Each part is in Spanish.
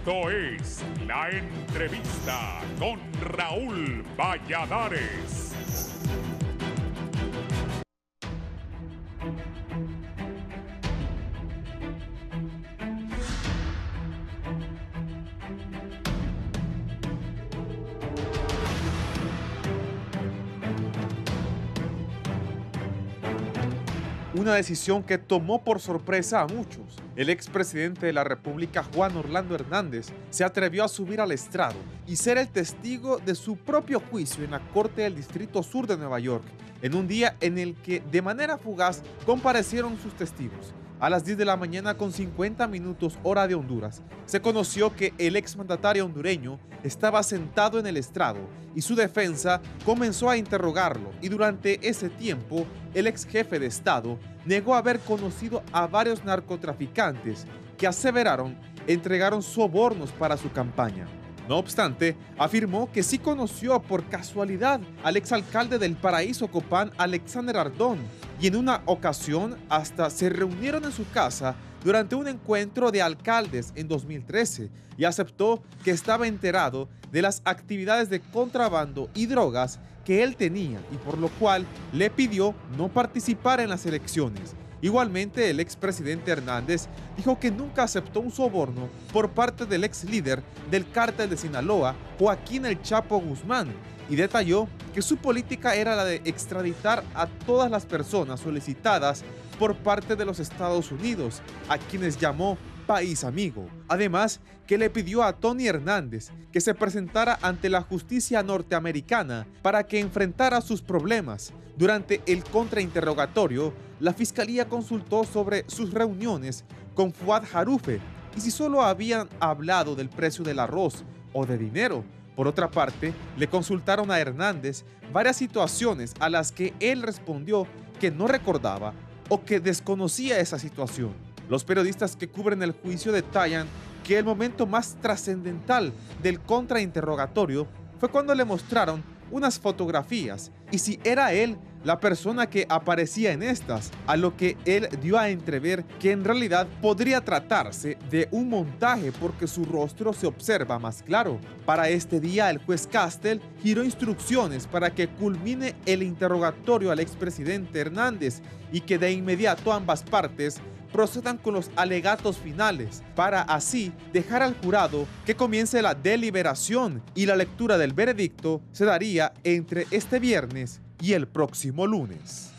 Esto es La Entrevista con Raúl Valladares. Una decisión que tomó por sorpresa a muchos. El expresidente de la República, Juan Orlando Hernández, se atrevió a subir al estrado y ser el testigo de su propio juicio en la Corte del Distrito Sur de Nueva York, en un día en el que, de manera fugaz, comparecieron sus testigos. A las 10 de la mañana con 50 minutos hora de Honduras, se conoció que el exmandatario hondureño estaba sentado en el estrado y su defensa comenzó a interrogarlo, y durante ese tiempo el ex jefe de Estado negó haber conocido a varios narcotraficantes que aseveraron entregaron sobornos para su campaña. No obstante, afirmó que sí conoció por casualidad al exalcalde del Paraíso Copán, Alexander Ardón, y en una ocasión hasta se reunieron en su casa durante un encuentro de alcaldes en 2013 y aceptó que estaba enterado de las actividades de contrabando y drogas que él tenía y por lo cual le pidió no participar en las elecciones. Igualmente, el expresidente Hernández dijo que nunca aceptó un soborno por parte del ex líder del cártel de Sinaloa, Joaquín El Chapo Guzmán, y detalló que su política era la de extraditar a todas las personas solicitadas por parte de los Estados Unidos, a quienes llamó país amigo. Además, que le pidió a Tony Hernández que se presentara ante la justicia norteamericana para que enfrentara sus problemas. Durante el contrainterrogatorio, la fiscalía consultó sobre sus reuniones con Fuad Jarufe y si solo habían hablado del precio del arroz o de dinero. Por otra parte, le consultaron a Hernández varias situaciones a las que él respondió que no recordaba o que desconocía esa situación. Los periodistas que cubren el juicio detallan que el momento más trascendental del contrainterrogatorio fue cuando le mostraron unas fotografías y si era él la persona que aparecía en estas, a lo que él dio a entrever que en realidad podría tratarse de un montaje porque su rostro se observa más claro. Para este día, el juez Castel giró instrucciones para que culmine el interrogatorio al expresidente Hernández y que de inmediato ambas partes procedan con los alegatos finales para así dejar al jurado que comience la deliberación, y la lectura del veredicto se daría entre este viernes y el próximo lunes.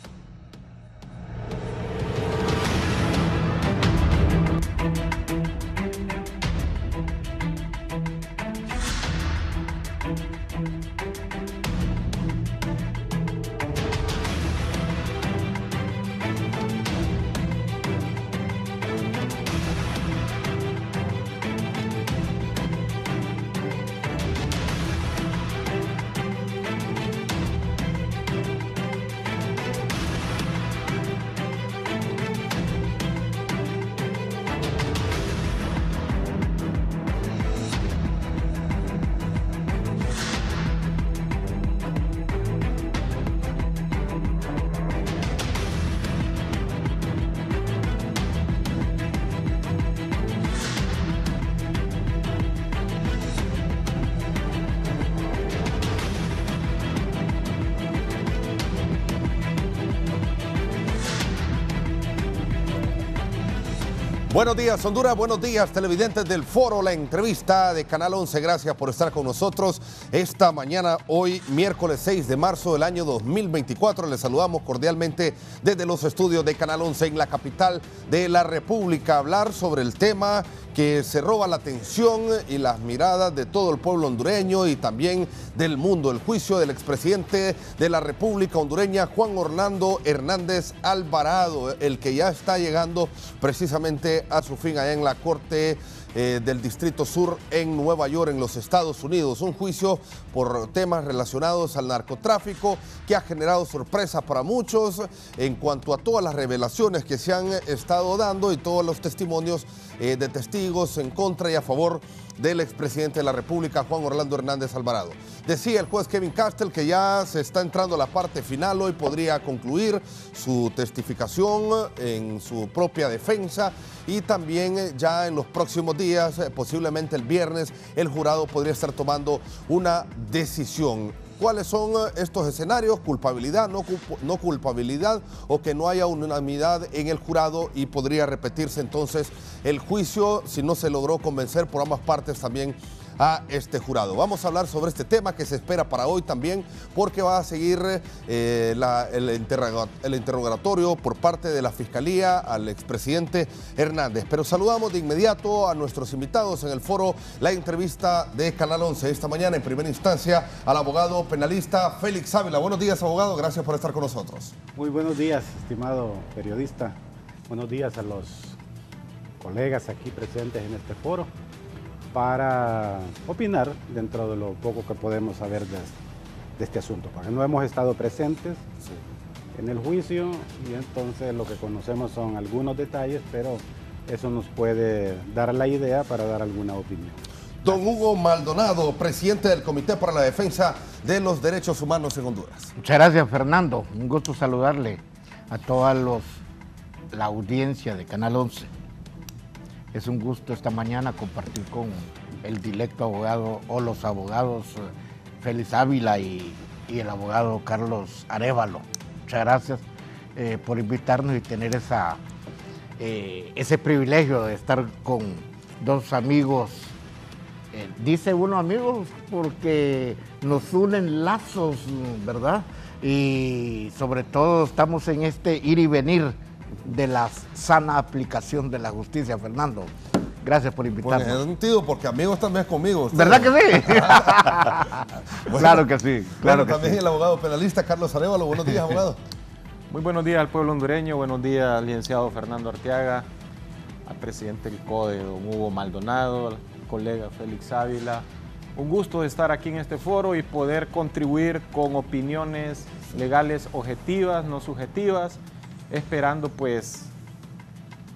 Buenos días, Honduras. Buenos días, televidentes del Foro La Entrevista de Canal 11. Gracias por estar con nosotros esta mañana, hoy miércoles 6 de marzo del año 2024. Les saludamos cordialmente desde los estudios de Canal 11 en la capital de la República. Hablar sobre el tema que se roba la atención y las miradas de todo el pueblo hondureño y también del mundo. El juicio del expresidente de la República hondureña, Juan Orlando Hernández Alvarado, el que ya está llegando precisamente a su fin allá en la Corte del Distrito Sur en Nueva York, en los Estados Unidos. Un juicio por temas relacionados al narcotráfico que ha generado sorpresa para muchos en cuanto a todas las revelaciones que se han estado dando y todos los testimonios de testigos en contra y a favor del expresidente de la República, Juan Orlando Hernández Alvarado. Decía el juez Kevin Castel que ya se está entrando a la parte final, hoy podría concluir su testificación en su propia defensa y también ya en los próximos días días, posiblemente el viernes, el jurado podría estar tomando una decisión. ¿Cuáles son estos escenarios? Culpabilidad, no culpabilidad, o que no haya unanimidad en el jurado y podría repetirse entonces el juicio si no se logró convencer por ambas partes también a este jurado. Vamos a hablar sobre este tema que se espera para hoy también, porque va a seguir el interrogatorio por parte de la Fiscalía al expresidente Hernández. Pero saludamos de inmediato a nuestros invitados en el foro La Entrevista de Canal 11. Esta mañana, en primera instancia, al abogado penalista Félix Ávila. Buenos días, abogado. Gracias por estar con nosotros. Muy buenos días, estimado periodista. Buenos días a los colegas aquí presentes en este foro, para opinar dentro de lo poco que podemos saber de este asunto, porque no hemos estado presentes en el juicio y entonces lo que conocemos son algunos detalles, pero eso nos puede dar la idea para dar alguna opinión. Don Hugo Maldonado, presidente del Comité para la Defensa de los Derechos Humanos en Honduras. Muchas gracias, Fernando. Un gusto saludarle a toda la audiencia de Canal 11. Es un gusto esta mañana compartir con el directo abogado o los abogados Félix Ávila y el abogado Carlos Arévalo. Muchas gracias por invitarnos y tener ese privilegio de estar con dos amigos. Dice uno amigos porque nos unen lazos, ¿verdad? Y sobre todo estamos en este ir y venir de la sana aplicación de la justicia, Fernando. Gracias por invitarnos. Pues en sentido, porque amigos también es conmigo. ¿Ustedes? ¿Verdad que sí? Bueno, claro que sí. Claro que también sí. El abogado penalista Carlos Arévalo. Buenos días, abogado. Muy buenos días al pueblo hondureño, buenos días al licenciado Fernando Arteaga, al presidente del CODE, don Hugo Maldonado, al colega Félix Ávila. Un gusto de estar aquí en este foro y poder contribuir con opiniones legales objetivas, no subjetivas, esperando pues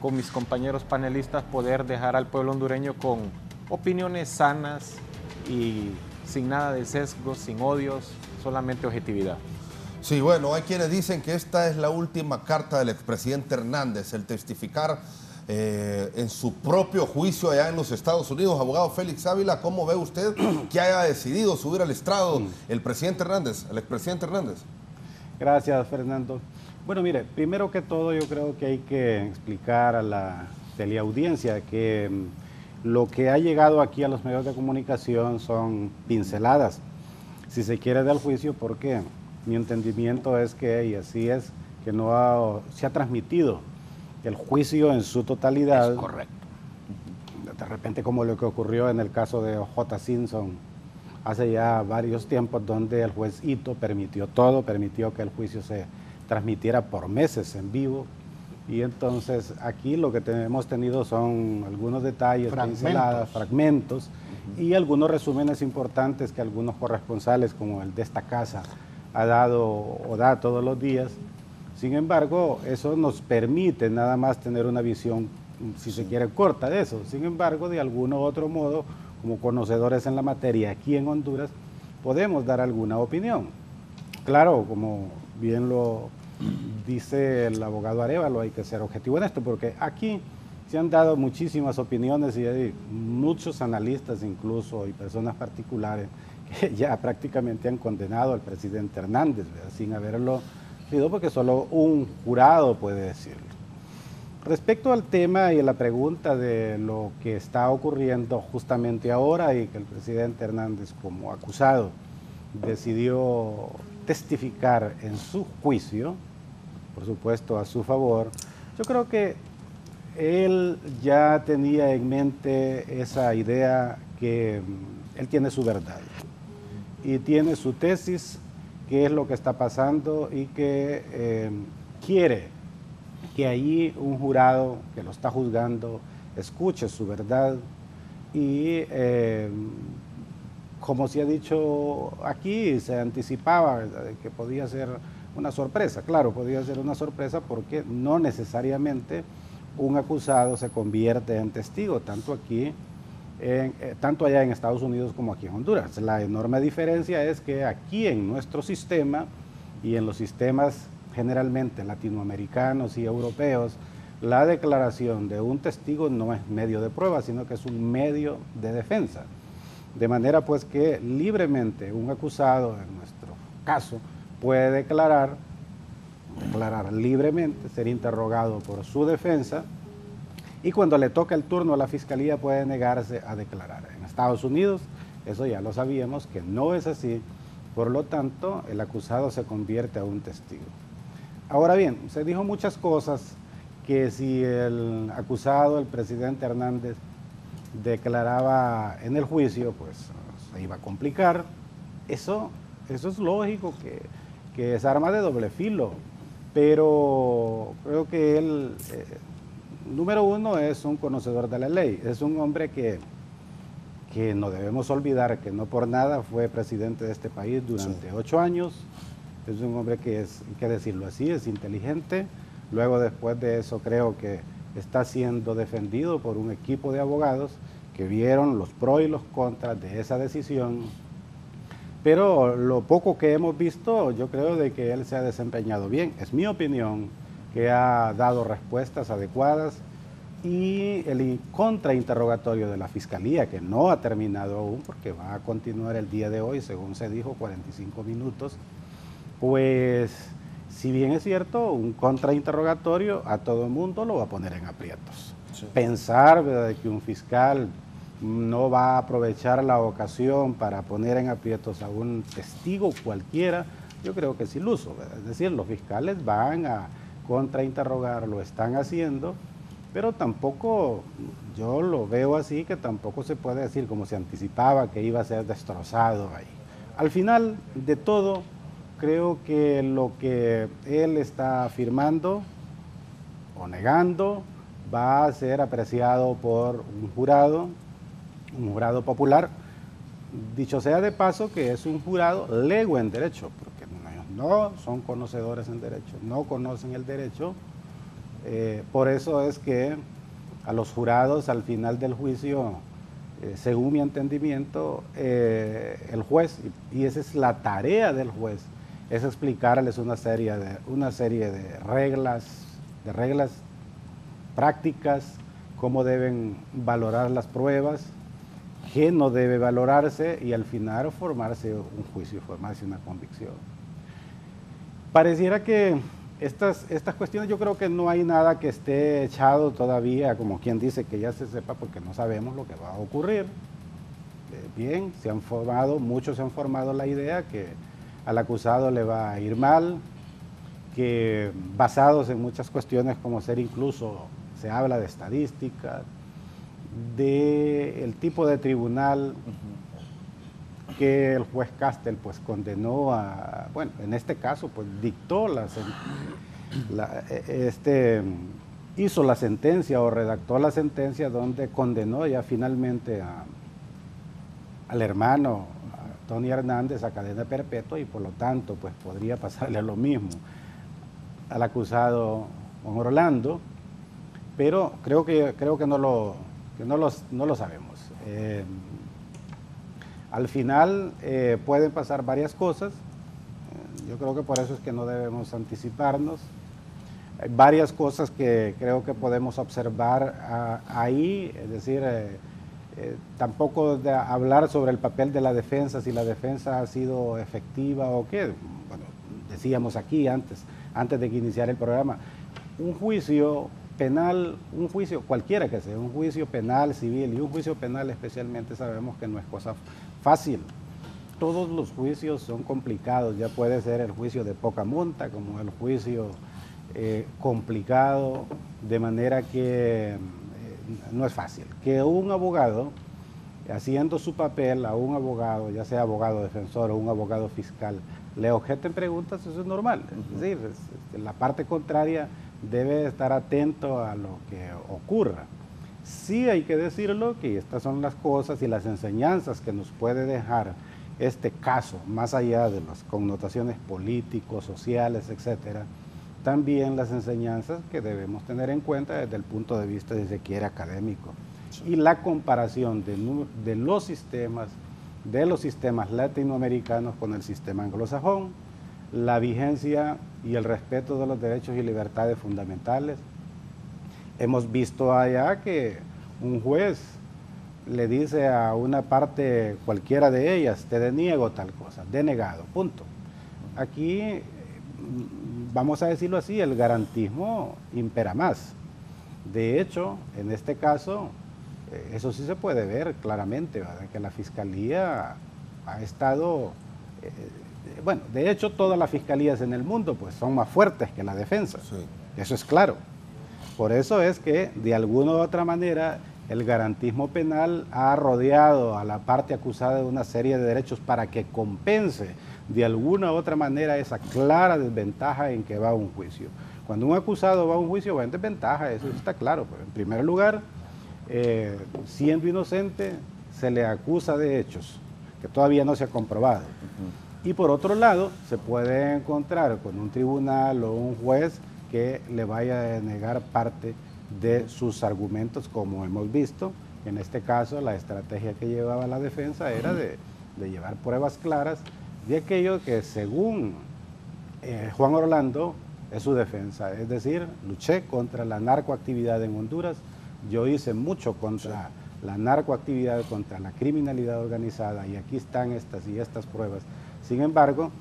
con mis compañeros panelistas poder dejar al pueblo hondureño con opiniones sanas y sin nada de sesgos, sin odios, solamente objetividad. Sí, bueno, hay quienes dicen que esta es la última carta del expresidente Hernández, el testificar en su propio juicio allá en los Estados Unidos. Abogado Félix Ávila, ¿cómo ve usted que haya decidido subir al estrado el presidente Hernández, el expresidente Hernández? Gracias, Fernando. Bueno, mire, primero que todo yo creo que hay que explicar a la teleaudiencia que lo que ha llegado aquí a los medios de comunicación son pinceladas, si se quiere, del juicio, porque mi entendimiento es que, y así es, que no se ha transmitido el juicio en su totalidad. Es correcto. De repente, como lo que ocurrió en el caso de O.J. Simpson hace ya varios tiempos, donde el juez Ito permitió que el juicio se transmitiera por meses en vivo, y entonces aquí lo que hemos tenido son algunos detalles, pinceladas, fragmentos, y algunos resúmenes importantes que algunos corresponsales, como el de esta casa, ha dado o da todos los días. Sin embargo, eso nos permite nada más tener una visión, si se quiere, corta de eso. Sin embargo, de algún u otro modo, como conocedores en la materia aquí en Honduras, podemos dar alguna opinión. Claro, como bien lo dice el abogado Arévalo, hay que ser objetivo en esto, porque aquí se han dado muchísimas opiniones y hay muchos analistas incluso y personas particulares que ya prácticamente han condenado al presidente Hernández, ¿verdad?, sin haberlo sido, porque solo un jurado puede decirlo. Respecto al tema y a la pregunta de lo que está ocurriendo justamente ahora y que el presidente Hernández, como acusado, decidió testificar en su juicio, por supuesto a su favor, yo creo que él ya tenía en mente esa idea que él tiene su verdad y tiene su tesis, qué es lo que está pasando, y que quiere que allí un jurado que lo está juzgando escuche su verdad y como se ha dicho aquí, se anticipaba, ¿verdad?, de que podía ser una sorpresa. Claro, podía ser una sorpresa porque no necesariamente un acusado se convierte en testigo, tanto allá en Estados Unidos como aquí en Honduras. La enorme diferencia es que aquí en nuestro sistema y en los sistemas generalmente latinoamericanos y europeos, la declaración de un testigo no es medio de prueba, sino que es un medio de defensa. De manera pues que libremente un acusado, en nuestro caso, puede declarar libremente, ser interrogado por su defensa, y cuando le toca el turno a la fiscalía puede negarse a declarar. En Estados Unidos, eso ya lo sabíamos, que no es así, por lo tanto, el acusado se convierte a un testigo. Ahora bien, se dijo muchas cosas, que si el acusado, el presidente Hernández, declaraba en el juicio, pues se iba a complicar. Eso es lógico, que es arma de doble filo, pero creo que él, número uno, es un conocedor de la ley, es un hombre que no debemos olvidar que no por nada fue presidente de este país durante 8 años, es un hombre que es, hay que decirlo así, es inteligente. Luego, después de eso, creo que está siendo defendido por un equipo de abogados que vieron los pros y los contras de esa decisión. Pero lo poco que hemos visto, yo creo de que él se ha desempeñado bien. Es mi opinión, que ha dado respuestas adecuadas, y el contrainterrogatorio de la Fiscalía, que no ha terminado aún, porque va a continuar el día de hoy, según se dijo, 45 minutos, pues, si bien es cierto, un contrainterrogatorio a todo el mundo lo va a poner en aprietos. Sí. Pensar, ¿verdad?, que un fiscal no va a aprovechar la ocasión para poner en aprietos a un testigo cualquiera, yo creo que es iluso, ¿verdad? Es decir, los fiscales van a contrainterrogar, lo están haciendo, pero tampoco, yo lo veo así, que tampoco se puede decir, como se anticipaba, que iba a ser destrozado ahí. Al final de todo, creo que lo que él está afirmando o negando va a ser apreciado por un jurado popular. Dicho sea de paso, que es un jurado lego en derecho, porque no son conocedores en derecho, no conocen el derecho. Por eso es que a los jurados, al final del juicio, según mi entendimiento, el juez, y esa es la tarea del juez, es explicarles una serie de reglas prácticas, cómo deben valorar las pruebas, qué no debe valorarse, y al final formarse un juicio, formarse una convicción. Pareciera que estas cuestiones, yo creo que no hay nada que esté echado todavía, como quien dice, que ya se sepa, porque no sabemos lo que va a ocurrir. Bien, muchos se han formado la idea que al acusado le va a ir mal, que basados en muchas cuestiones, como ser incluso, se habla de estadística, del tipo de tribunal que el juez Castel pues condenó a, bueno, en este caso pues dictó hizo la sentencia o redactó la sentencia donde condenó ya finalmente al hermano Tony Hernández a cadena perpetua, y por lo tanto pues podría pasarle lo mismo al acusado Juan Orlando, pero creo que no lo sabemos. Al final pueden pasar varias cosas. Yo creo que por eso es que no debemos anticiparnos. Hay varias cosas que creo que podemos observar ahí, es decir, tampoco de hablar sobre el papel de la defensa, si la defensa ha sido efectiva o qué. Bueno, decíamos aquí antes de que iniciara el programa, un juicio penal, un juicio cualquiera que sea, un juicio penal, civil, y un juicio penal especialmente, sabemos que no es cosa fácil. Todos los juicios son complicados, ya puede ser el juicio de poca monta como el juicio complicado, de manera que no es fácil. Que un abogado, haciendo su papel, a un abogado, ya sea abogado defensor o un abogado fiscal, le objeten preguntas, eso es normal. Es decir, la parte contraria debe estar atento a lo que ocurra. Sí hay que decirlo, que estas son las cosas y las enseñanzas que nos puede dejar este caso, más allá de las connotaciones políticos, sociales, etcétera, también las enseñanzas que debemos tener en cuenta desde el punto de vista, si se quiere, académico. Sí. Y la comparación de los sistemas latinoamericanos con el sistema anglosajón, la vigencia y el respeto de los derechos y libertades fundamentales, hemos visto allá que un juez le dice a una parte, cualquiera de ellas, te deniego tal cosa, denegado, punto. Aquí, vamos a decirlo así, el garantismo impera más. De hecho, en este caso, eso sí se puede ver claramente, ¿verdad? Que la Fiscalía ha estado, bueno, de hecho todas las fiscalías en el mundo pues son más fuertes que la defensa, Sí. eso es claro. Por eso es que de alguna u otra manera el garantismo penal ha rodeado a la parte acusada de una serie de derechos para que compense de alguna u otra manera esa clara desventaja en que va a un juicio. Cuando un acusado va a un juicio va en desventaja, eso está claro. Pero en primer lugar, siendo inocente, se le acusa de hechos que todavía no se ha comprobado. Y por otro lado, se puede encontrar con un tribunal o un juez que le vaya a denegar parte de sus argumentos, como hemos visto. En este caso, la estrategia que llevaba la defensa era de llevar pruebas claras de aquello que, según Juan Orlando, es su defensa. Es decir, luché contra la narcoactividad en Honduras, yo hice mucho contra la narcoactividad, contra la criminalidad organizada, y aquí están estas y estas pruebas. Sin embargo,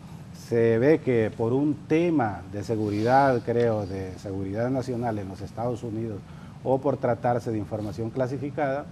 se ve que por un tema de seguridad, creo, de seguridad nacional en los Estados Unidos, o por tratarse de información clasificada,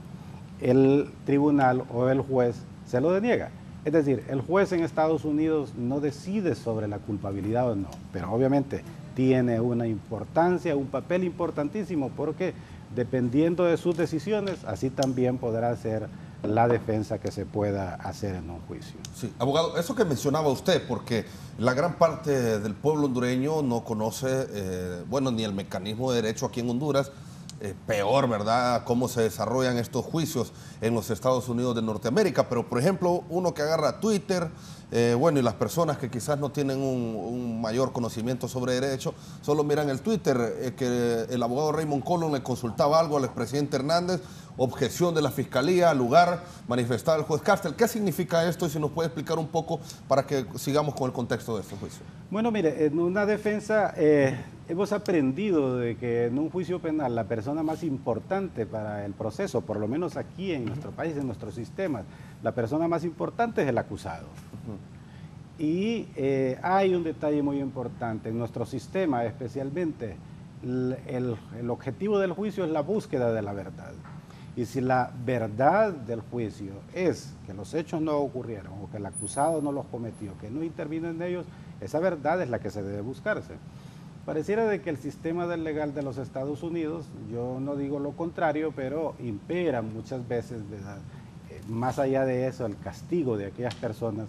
el tribunal o el juez se lo deniega. Es decir, el juez en Estados Unidos no decide sobre la culpabilidad o no, pero obviamente tiene una importancia, un papel importantísimo, porque dependiendo de sus decisiones, así también podrá ser la defensa que se pueda hacer en un juicio. Sí, abogado, eso que mencionaba usted, porque la gran parte del pueblo hondureño no conoce, bueno, ni el mecanismo de derecho aquí en Honduras, peor, ¿verdad?, cómo se desarrollan estos juicios en los Estados Unidos de Norteamérica. Pero, por ejemplo, uno que agarra Twitter, bueno, y las personas que quizás no tienen un mayor conocimiento sobre derecho, solo miran el Twitter, que el abogado Raymond Collon le consultaba algo al expresidente Hernández, objeción de la Fiscalía, lugar, manifestaba el juez Castel. ¿Qué significa esto? Y si nos puede explicar un poco para que sigamos con el contexto de este juicio. Bueno, mire, en una defensa hemos aprendido de que en un juicio penal la persona más importante para el proceso, por lo menos aquí en nuestro país, en nuestro sistema, la persona más importante es el acusado. Y hay un detalle muy importante en nuestro sistema, especialmente el objetivo del juicio es la búsqueda de la verdad. Y si la verdad del juicio es que los hechos no ocurrieron o que el acusado no los cometió, que no intervino en ellos, esa verdad es la que se debe buscarse. Pareciera de que el sistema del legal de los Estados Unidos, yo no digo lo contrario, pero impera muchas veces, ¿verdad?, más allá de eso, el castigo de aquellas personas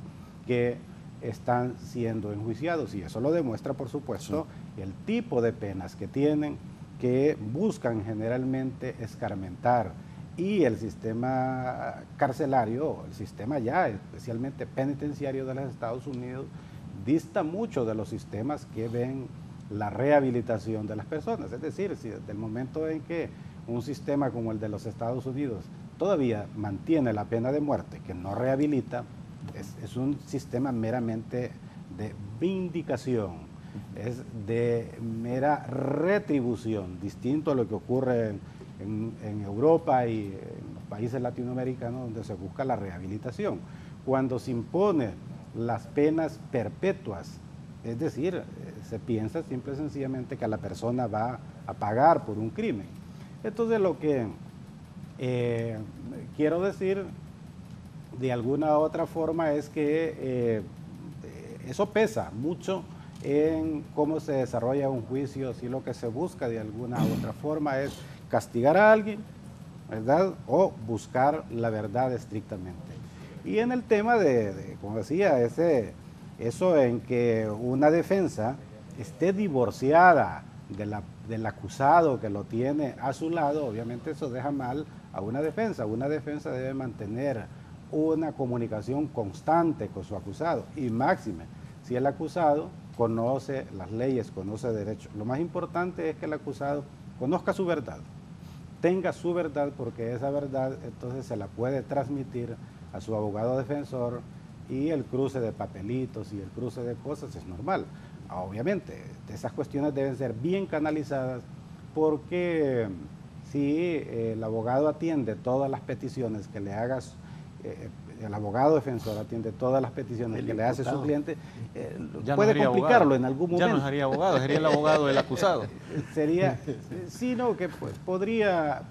que están siendo enjuiciados. Y eso lo demuestra, por supuesto, el tipo de penas que tienen, que buscan generalmente escarmentar. Y el sistema carcelario, el sistema ya especialmente penitenciario de los Estados Unidos, dista mucho de los sistemas que ven la rehabilitación de las personas. Es decir, si desde el momento en que un sistema como el de los Estados Unidos todavía mantiene la pena de muerte, que no rehabilita, es un sistema meramente de vindicación, es de mera retribución, distinto a lo que ocurre en Europa y en los países latinoamericanos, donde se busca la rehabilitación. Cuando se imponen las penas perpetuas, es decir, se piensa simple y sencillamente que la persona va a pagar por un crimen. Entonces, lo que quiero decir de alguna u otra forma es que eso pesa mucho en cómo se desarrolla un juicio, si lo que se busca de alguna u otra forma es castigar a alguien, ¿verdad?, o buscar la verdad estrictamente. Y en el tema como decía, eso en que una defensa esté divorciada del acusado que lo tiene a su lado, obviamente eso deja mal a una defensa. Una defensa debe mantener una comunicación constante con su acusado, y máxime si el acusado conoce las leyes, conoce derechos. Lo más importante es que el acusado conozca su verdad, tenga su verdad, porque esa verdad entonces se la puede transmitir a su abogado defensor, y el cruce de papelitos y el cruce de cosas es normal. Obviamente, esas cuestiones deben ser bien canalizadas porque si el abogado atiende todas las peticiones que le hagas, el abogado defensor atiende todas las peticiones que le hace su cliente, puede complicarlo en algún momento. Ya no sería abogado, sería el abogado del acusado. Sería, sí, no, que podría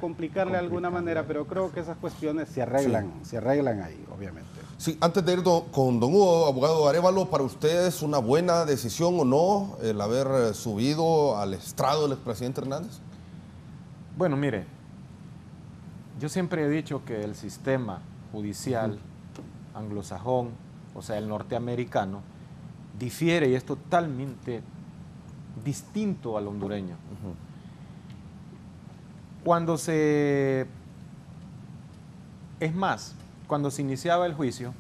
complicarle de alguna manera, pero creo que esas cuestiones se arreglan ahí, obviamente. Sí, antes de ir con don Hugo, abogado Arévalo, ¿para usted es una buena decisión o no el haber subido al estrado del expresidente Hernández? Bueno, mire, yo siempre he dicho que el sistema judicial anglosajón, o sea, el norteamericano, difiere y es totalmente distinto al hondureño. Cuando se iniciaba el juicio,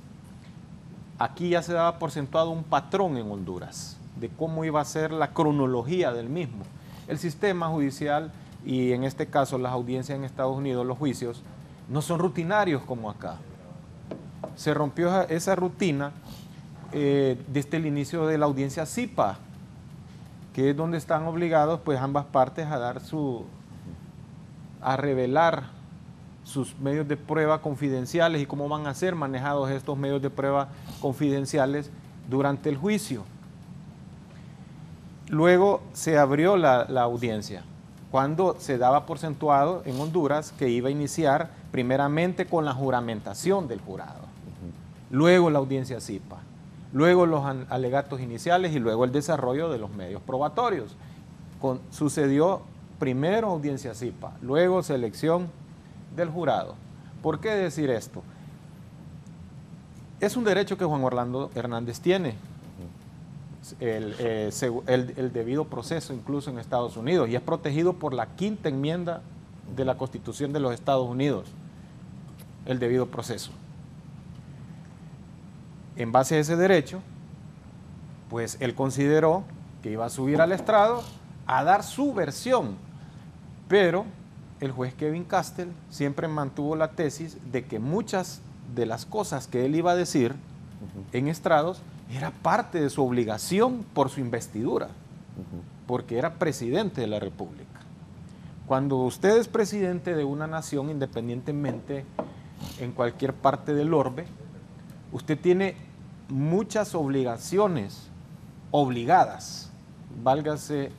aquí ya se daba por sentado un patrón en Honduras de cómo iba a ser la cronología del mismo. El sistema judicial y en este caso las audiencias en Estados Unidos, los juicios, no son rutinarios como acá. Se rompió esa rutina desde el inicio de la audiencia CIPA, que es donde están obligados pues ambas partes a revelar sus medios de prueba confidenciales y cómo van a ser manejados estos medios de prueba confidenciales durante el juicio. Luego se abrió la audiencia, cuando se daba por sentado en Honduras que iba a iniciar primeramente con la juramentación del jurado, luego la audiencia CIPA, luego los alegatos iniciales y luego el desarrollo de los medios probatorios. Sucedió primero audiencia CIPA, luego selección del jurado. ¿Por qué decir esto? Es un derecho que Juan Orlando Hernández tiene, el debido proceso incluso en Estados Unidos, y es protegido por la 5ª enmienda de la Constitución de los Estados Unidos, el debido proceso. En base a ese derecho, pues él consideró que iba a subir al estrado a dar su versión, pero el juez Kevin Castle siempre mantuvo la tesis de que muchas de las cosas que él iba a decir en estrados era parte de su obligación por su investidura, porque era presidente de la República. Cuando usted es presidente de una nación, independientemente en cualquier parte del orbe, usted tiene muchas obligaciones, obligadas, válgase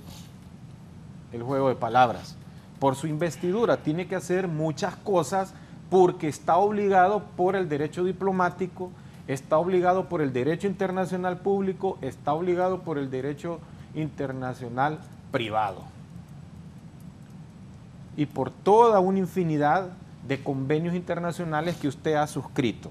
el juego de palabras. Por su investidura tiene que hacer muchas cosas porque está obligado por el derecho diplomático, está obligado por el derecho internacional público, está obligado por el derecho internacional privado y por toda una infinidad de convenios internacionales que usted ha suscrito.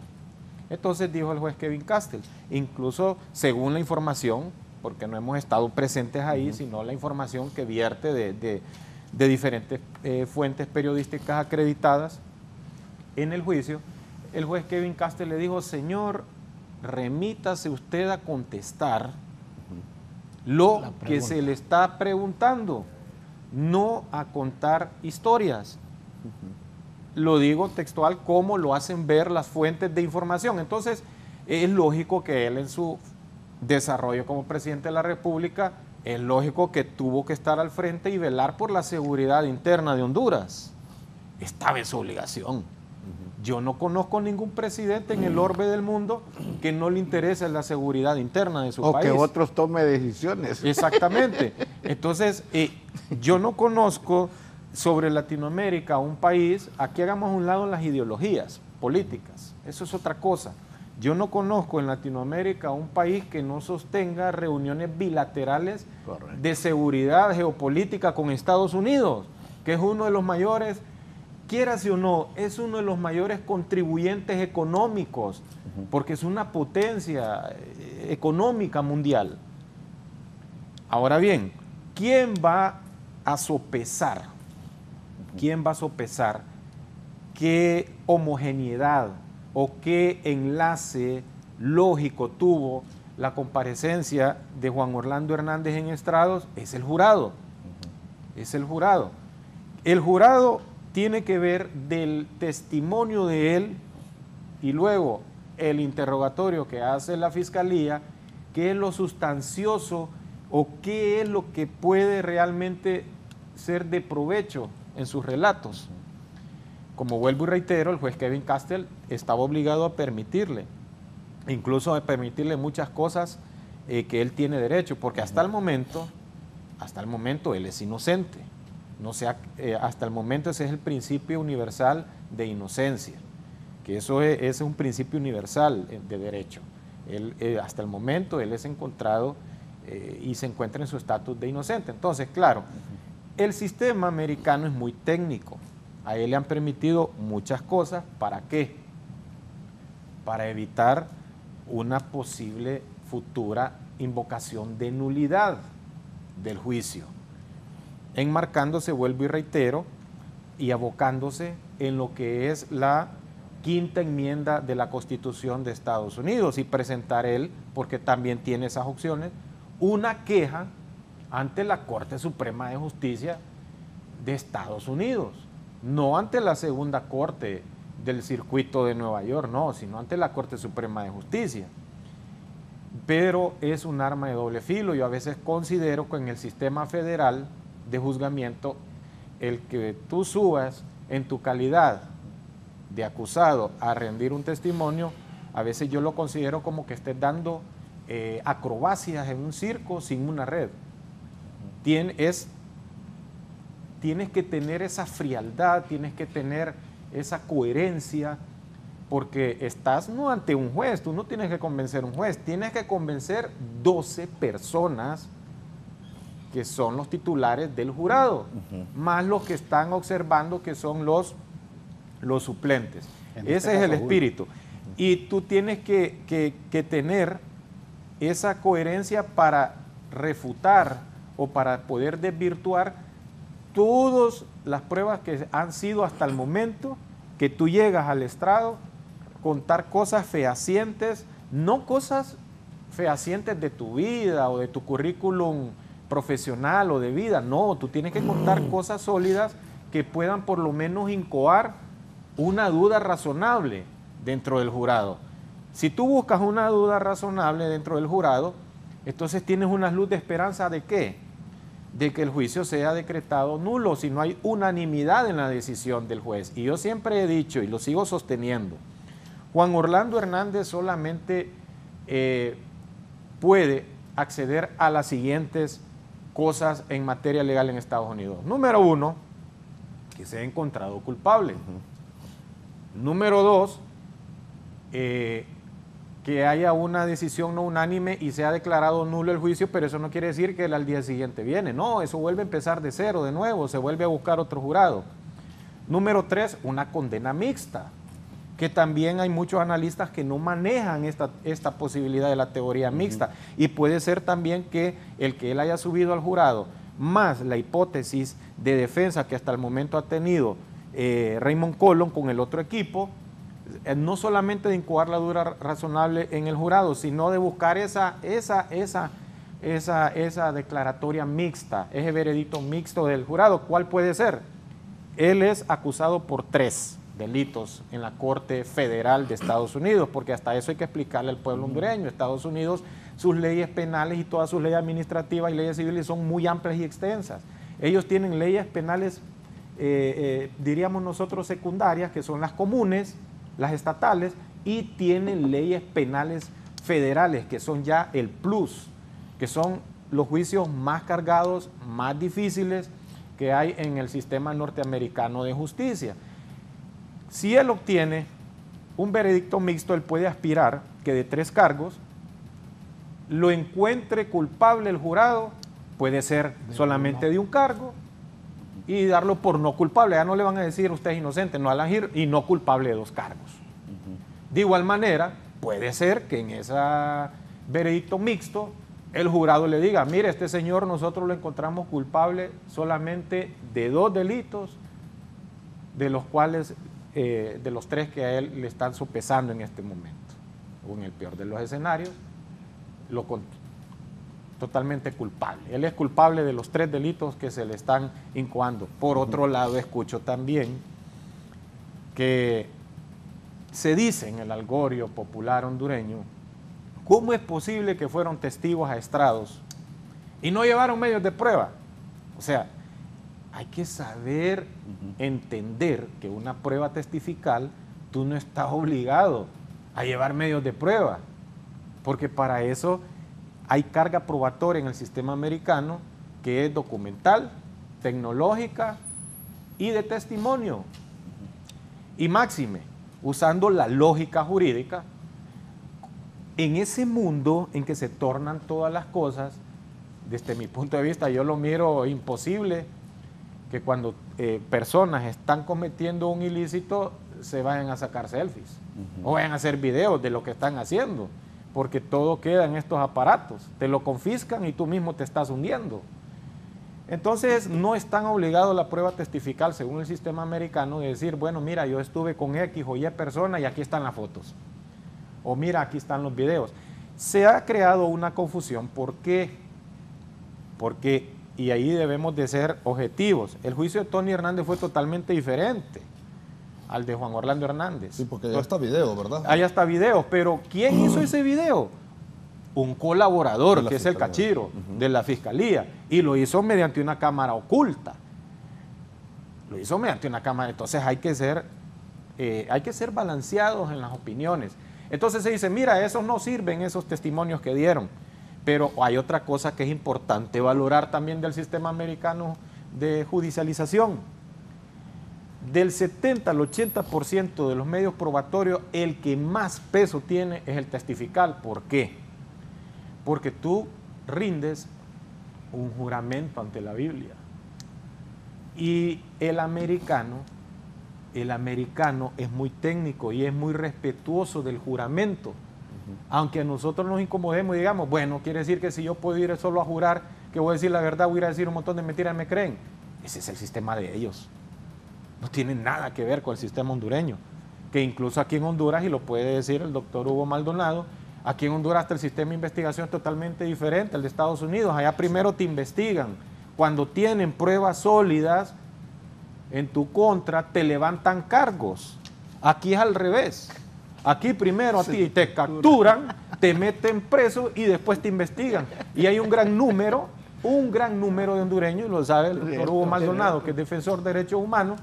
Entonces dijo el juez Kevin Castle, incluso según la información, porque no hemos estado presentes ahí, sino la información que vierte de diferentes fuentes periodísticas acreditadas en el juicio, el juez Kevin Castle le dijo: señor, remítase usted a contestar lo que se le está preguntando, no a contar historias. Lo digo textual como lo hacen ver las fuentes de información. Entonces, es lógico que él en su desarrollo como presidente de la República, es lógico que tuvo que estar al frente y velar por la seguridad interna de Honduras. Estaba en su obligación. Yo no conozco ningún presidente en el orbe del mundo que no le interese la seguridad interna de su país. O que otros tome decisiones. Exactamente. Entonces, yo no conozco sobre Latinoamérica un país, aquí hagamos a un lado las ideologías políticas, eso es otra cosa. Yo no conozco en Latinoamérica un país que no sostenga reuniones bilaterales de seguridad geopolítica con Estados Unidos, que es uno de los mayores, quiérase o no, es uno de los mayores contribuyentes económicos, porque es una potencia económica mundial. Ahora bien, ¿quién va a sopesar? ¿Quién va a sopesar qué homogeneidad o qué enlace lógico tuvo la comparecencia de Juan Orlando Hernández en estrados? Es el jurado. Es el jurado. El jurado tiene que ver del testimonio de él y luego el interrogatorio que hace la fiscalía, qué es lo sustancioso o qué es lo que puede realmente ser de provecho en sus relatos. Como vuelvo y reitero, el juez Kevin Castell estaba obligado a permitirle, incluso a permitirle muchas cosas que él tiene derecho, porque hasta el momento él es inocente. No sea, hasta el momento ese es el principio universal de inocencia, que ese es un principio universal de derecho. Hasta el momento él es encontrado y se encuentra en su estatus de inocente. Entonces, claro, el sistema americano es muy técnico. A él le han permitido muchas cosas. ¿Para qué? Para evitar una posible futura invocación de nulidad del juicio, enmarcándose, vuelvo y reitero, y abocándose en lo que es la quinta enmienda de la Constitución de Estados Unidos y presentar él, porque también tiene esas opciones, una queja ante la Corte Suprema de Justicia de Estados Unidos, no ante la segunda Corte del Circuito de Nueva York, no, sino ante la Corte Suprema de Justicia. Pero es un arma de doble filo. Yo a veces considero que en el sistema federal de juzgamiento, el que tú subas en tu calidad de acusado a rendir un testimonio, a veces yo lo considero como que estés dando acrobacias en un circo sin una red. Tienes que tener esa frialdad, tienes que tener esa coherencia, porque estás no ante un juez, tú no tienes que convencer a un juez, tienes que convencer 12 personas que son los titulares del jurado, más los que están observando, que son los suplentes. Ese es el espíritu. Y tú tienes que tener esa coherencia para refutar o para poder desvirtuar todas las pruebas que han sido hasta el momento que tú llegas al estrado, contar cosas fehacientes, no cosas fehacientes de tu vida o de tu currículum profesional o de vida, no, tú tienes que contar cosas sólidas que puedan por lo menos incoar una duda razonable dentro del jurado. Si tú buscas una duda razonable dentro del jurado, entonces tienes una luz de esperanza ¿de qué? De que el juicio sea decretado nulo si no hay unanimidad en la decisión del juez. Y yo siempre he dicho y lo sigo sosteniendo, Juan Orlando Hernández solamente puede acceder a las siguientes cosas en materia legal en Estados Unidos. Número 1, que sea encontrado culpable. Número 2, que haya una decisión no unánime y sea declarado nulo el juicio, pero eso no quiere decir que él al día siguiente viene. No, eso vuelve a empezar de cero, de nuevo, se vuelve a buscar otro jurado. Número 3, una condena mixta, que también hay muchos analistas que no manejan esta posibilidad de la teoría mixta. Y puede ser también que él haya subido al jurado, más la hipótesis de defensa que hasta el momento ha tenido Raymond Collon con el otro equipo, no solamente de incoar la duda razonable en el jurado, sino de buscar esa declaratoria mixta, ese veredicto mixto del jurado. ¿Cuál puede ser? Él es acusado por 3 delitos en la Corte Federal de Estados Unidos, porque hasta eso hay que explicarle al pueblo hondureño. Estados Unidos, sus leyes penales y todas sus leyes administrativas y leyes civiles son muy amplias y extensas. Ellos tienen leyes penales, diríamos nosotros secundarias, que son las comunes, las estatales, y tienen leyes penales federales, que son ya el plus, que son los juicios más cargados, más difíciles que hay en el sistema norteamericano de justicia. Si él obtiene un veredicto mixto, él puede aspirar que de 3 cargos lo encuentre culpable el jurado, puede ser solamente de un cargo, y darlo por no culpable. Ya no le van a decir usted es inocente, no elegir, y no culpable de 2 cargos. De igual manera, puede ser que en ese veredicto mixto el jurado le diga, mire, este señor nosotros lo encontramos culpable solamente de 2 delitos, de los cuales, de los 3 que a él le están sopesando en este momento, o en el peor de los escenarios, totalmente culpable. Él es culpable de los 3 delitos que se le están incoando. Por otro lado, escucho también que se dice en el algorio popular hondureño, ¿cómo es posible que fueron testigos a estrados y no llevaron medios de prueba? O sea, hay que saber entender que una prueba testifical, tú no estás obligado a llevar medios de prueba, porque para eso hay carga probatoria en el sistema americano que es documental, tecnológica y de testimonio. Y máxime, usando la lógica jurídica, en ese mundo en que se tornan todas las cosas, desde mi punto de vista, yo lo miro imposible que cuando personas están cometiendo un ilícito se vayan a sacar selfies o vayan a hacer videos de lo que están haciendo, porque todo queda en estos aparatos, te lo confiscan y tú mismo te estás hundiendo. Entonces no están obligados a la prueba testifical según el sistema americano de decir, bueno, mira, yo estuve con X o Y persona y aquí están las fotos, o mira, aquí están los videos. Se ha creado una confusión. ¿Por qué? Porque, y ahí debemos de ser objetivos, el juicio de Tony Hernández fue totalmente diferente al de Juan Orlando Hernández. Sí, porque ya está video, ¿verdad? Allá está video, pero ¿quién hizo ese video? Un colaborador, que es el Cachiro, de la Fiscalía, y lo hizo mediante una cámara oculta. Lo hizo mediante una cámara, entonces hay que ser balanceados en las opiniones. Entonces se dice, mira, esos no sirven, esos testimonios que dieron. Pero hay otra cosa que es importante valorar también del sistema americano de judicialización. Del 70 al 80% de los medios probatorios, el que más peso tiene es el testifical. ¿Por qué? Porque tú rindes un juramento ante la Biblia. Y el americano es muy técnico y es muy respetuoso del juramento. Aunque a nosotros nos incomodemos y digamos, bueno, quiere decir que si yo puedo ir solo a jurar que voy a decir la verdad, voy a ir a decir un montón de mentiras y me creen. Ese es el sistema de ellos. No tiene nada que ver con el sistema hondureño. Que incluso aquí en Honduras, y lo puede decir el doctor Hugo Maldonado, aquí en Honduras hasta el sistema de investigación es totalmente diferente al de Estados Unidos. Allá primero te investigan. Cuando tienen pruebas sólidas en tu contra, te levantan cargos. Aquí es al revés. Aquí primero a ti te capturan, te meten preso y después te investigan. Y hay un gran número de hondureños, lo sabe el doctor Hugo Maldonado, que es defensor de derechos humanos,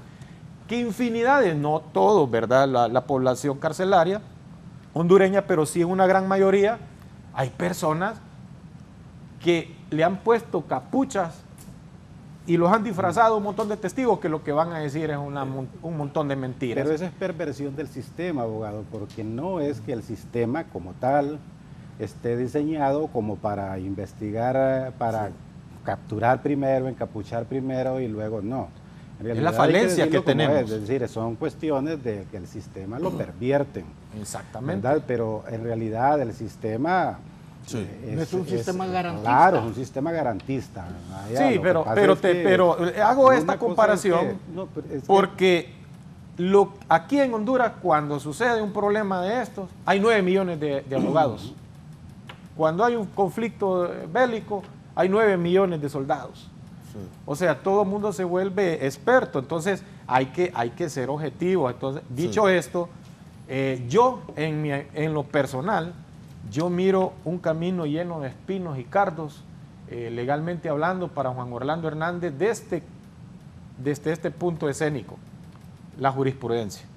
que infinidades, no todos, ¿verdad? La población carcelaria hondureña, pero sí en una gran mayoría, hay personas que le han puesto capuchas y los han disfrazado un montón de testigos que lo que van a decir es un montón de mentiras. Pero esa es perversión del sistema, abogado, porque no es que el sistema como tal esté diseñado como para investigar, para capturar primero, encapuchar primero y luego no. Es la falencia que tenemos. Es decir, son cuestiones de que el sistema lo pervierten. Exactamente. ¿Verdad? Pero en realidad el sistema... Sí. Es un sistema garantista. Claro, es un sistema garantista. Allá, sí, pero hago esta comparación porque aquí en Honduras, cuando sucede un problema de estos, hay 9 millones de abogados. Cuando hay un conflicto bélico, hay 9 millones de soldados. Sí. O sea, todo el mundo se vuelve experto, entonces hay que ser objetivo. Entonces, dicho esto, yo en lo personal, yo miro un camino lleno de espinos y cardos, legalmente hablando, para Juan Orlando Hernández desde este punto escénico, la jurisprudencia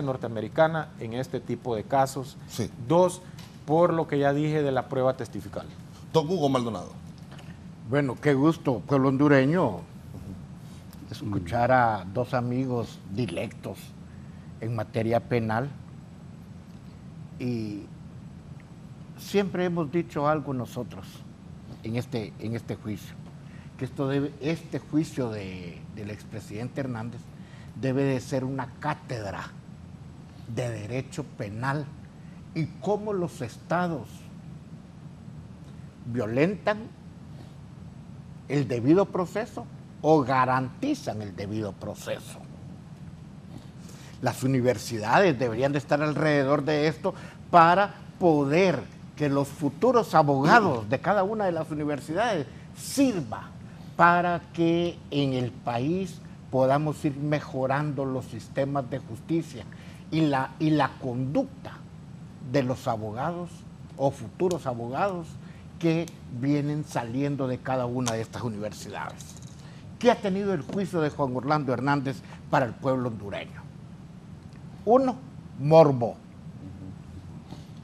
norteamericana en este tipo de casos. Sí. 2, por lo que ya dije de la prueba testifical. Don Hugo Maldonado. Bueno, qué gusto, pueblo hondureño, escuchar a dos amigos dilectos en materia penal. Y siempre hemos dicho algo nosotros en este juicio, que este juicio del expresidente Hernández debe de ser una cátedra de derecho penal y cómo los estados violentan el debido proceso o garantizan el debido proceso. Las universidades deberían de estar alrededor de esto para poder que los futuros abogados de cada una de las universidades sirva para que en el país podamos ir mejorando los sistemas de justicia y la conducta de los abogados o futuros abogados que vienen saliendo de cada una de estas universidades. ¿Qué ha tenido el juicio de Juan Orlando Hernández para el pueblo hondureño? 1, morbo.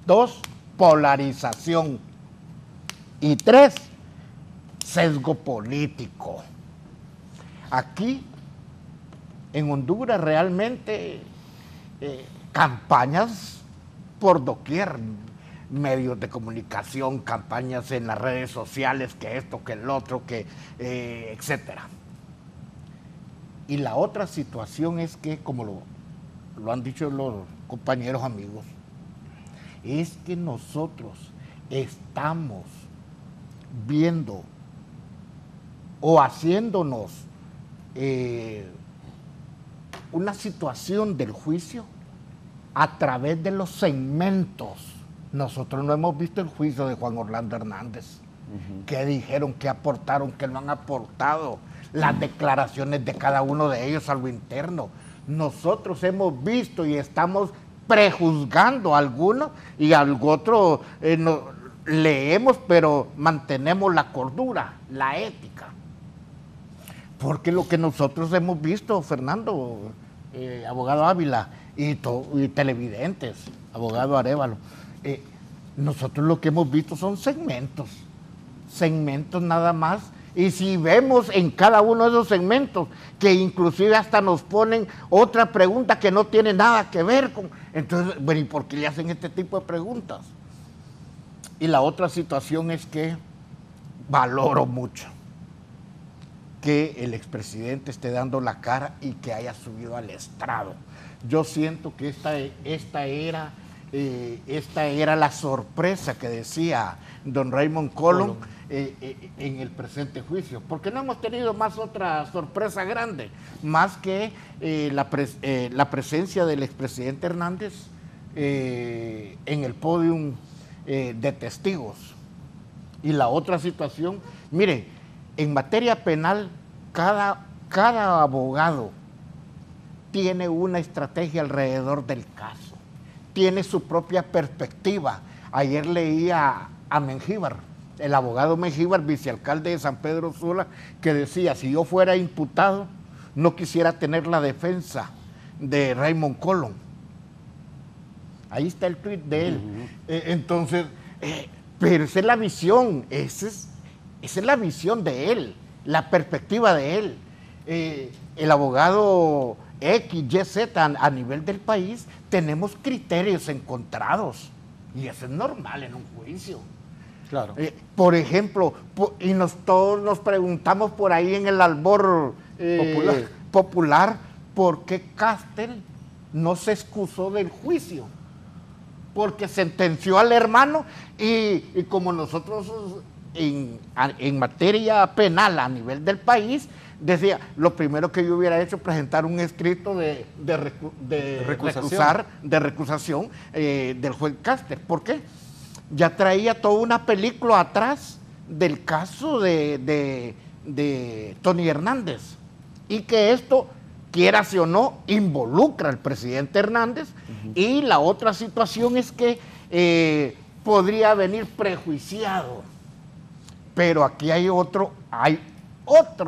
2, polarización. Y 3, sesgo político. Aquí, en Honduras, realmente campañas por doquier, medios de comunicación, campañas en las redes sociales, que esto, que el otro, que etcétera. Y la otra situación es que, como lo han dicho los compañeros amigos, es que nosotros estamos viendo o haciéndonos una situación del juicio a través de los segmentos. Nosotros no hemos visto el juicio de Juan Orlando Hernández. ¿Qué dijeron? ¿Qué aportaron? ¿Qué no han aportado? Las declaraciones de cada uno de ellos a lo interno. Nosotros hemos visto y estamos prejuzgando a algunos y al otro no, leemos, pero mantenemos la cordura, la ética. Porque lo que nosotros hemos visto, Fernando, abogado Ávila, y televidentes, abogado Arévalo, nosotros lo que hemos visto son segmentos nada más. Y si vemos en cada uno de esos segmentos, que inclusive hasta nos ponen otra pregunta que no tiene nada que ver con... Entonces, bueno, ¿y por qué le hacen este tipo de preguntas? Y la otra situación es que valoro mucho que el expresidente esté dando la cara y que haya subido al estrado. Yo siento que esta era la sorpresa que decía don Raymond Colom en el presente juicio, porque no hemos tenido más otra sorpresa grande, más que la presencia del expresidente Hernández en el podium de testigos. Y la otra situación, mire, en materia penal, cada abogado tiene una estrategia alrededor del caso, tiene su propia perspectiva. Ayer leía a Mengíbar, el abogado Mengíbar, vicealcalde de San Pedro Sula, que decía, si yo fuera imputado, no quisiera tener la defensa de Raymond Colom. Ahí está el tuit de él. Entonces, pero esa es la visión, esa es la visión de él, la perspectiva de él. El abogado X, Y, Z a nivel del país, tenemos criterios encontrados. Y eso es normal en un juicio. Claro. Por ejemplo, todos nos preguntamos por ahí en el albor popular, ¿por qué Castel no se excusó del juicio? Porque sentenció al hermano y como nosotros en materia penal a nivel del país, decía, lo primero que yo hubiera hecho es presentar un escrito de recusación del juez Castel. ¿Por qué? Ya traía toda una película atrás del caso de Tony Hernández, y que esto, quiérase o no, involucra al presidente Hernández. Y la otra situación es que podría venir prejuiciado, pero aquí hay otro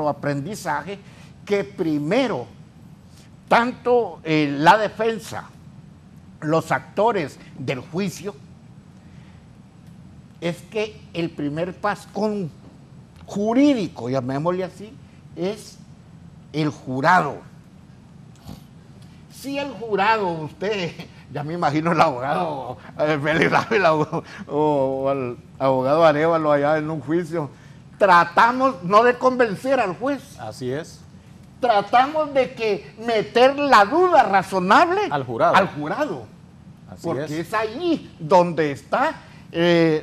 aprendizaje, que primero, tanto la defensa, los actores del juicio, es que el primer paso jurídico, llamémosle así, es el jurado. Si el jurado, usted, ya me imagino el abogado Félix Ávila o el abogado Arévalo allá en un juicio, tratamos no de convencer al juez. Así es. Tratamos de que meter la duda razonable al jurado. Así porque es ahí donde está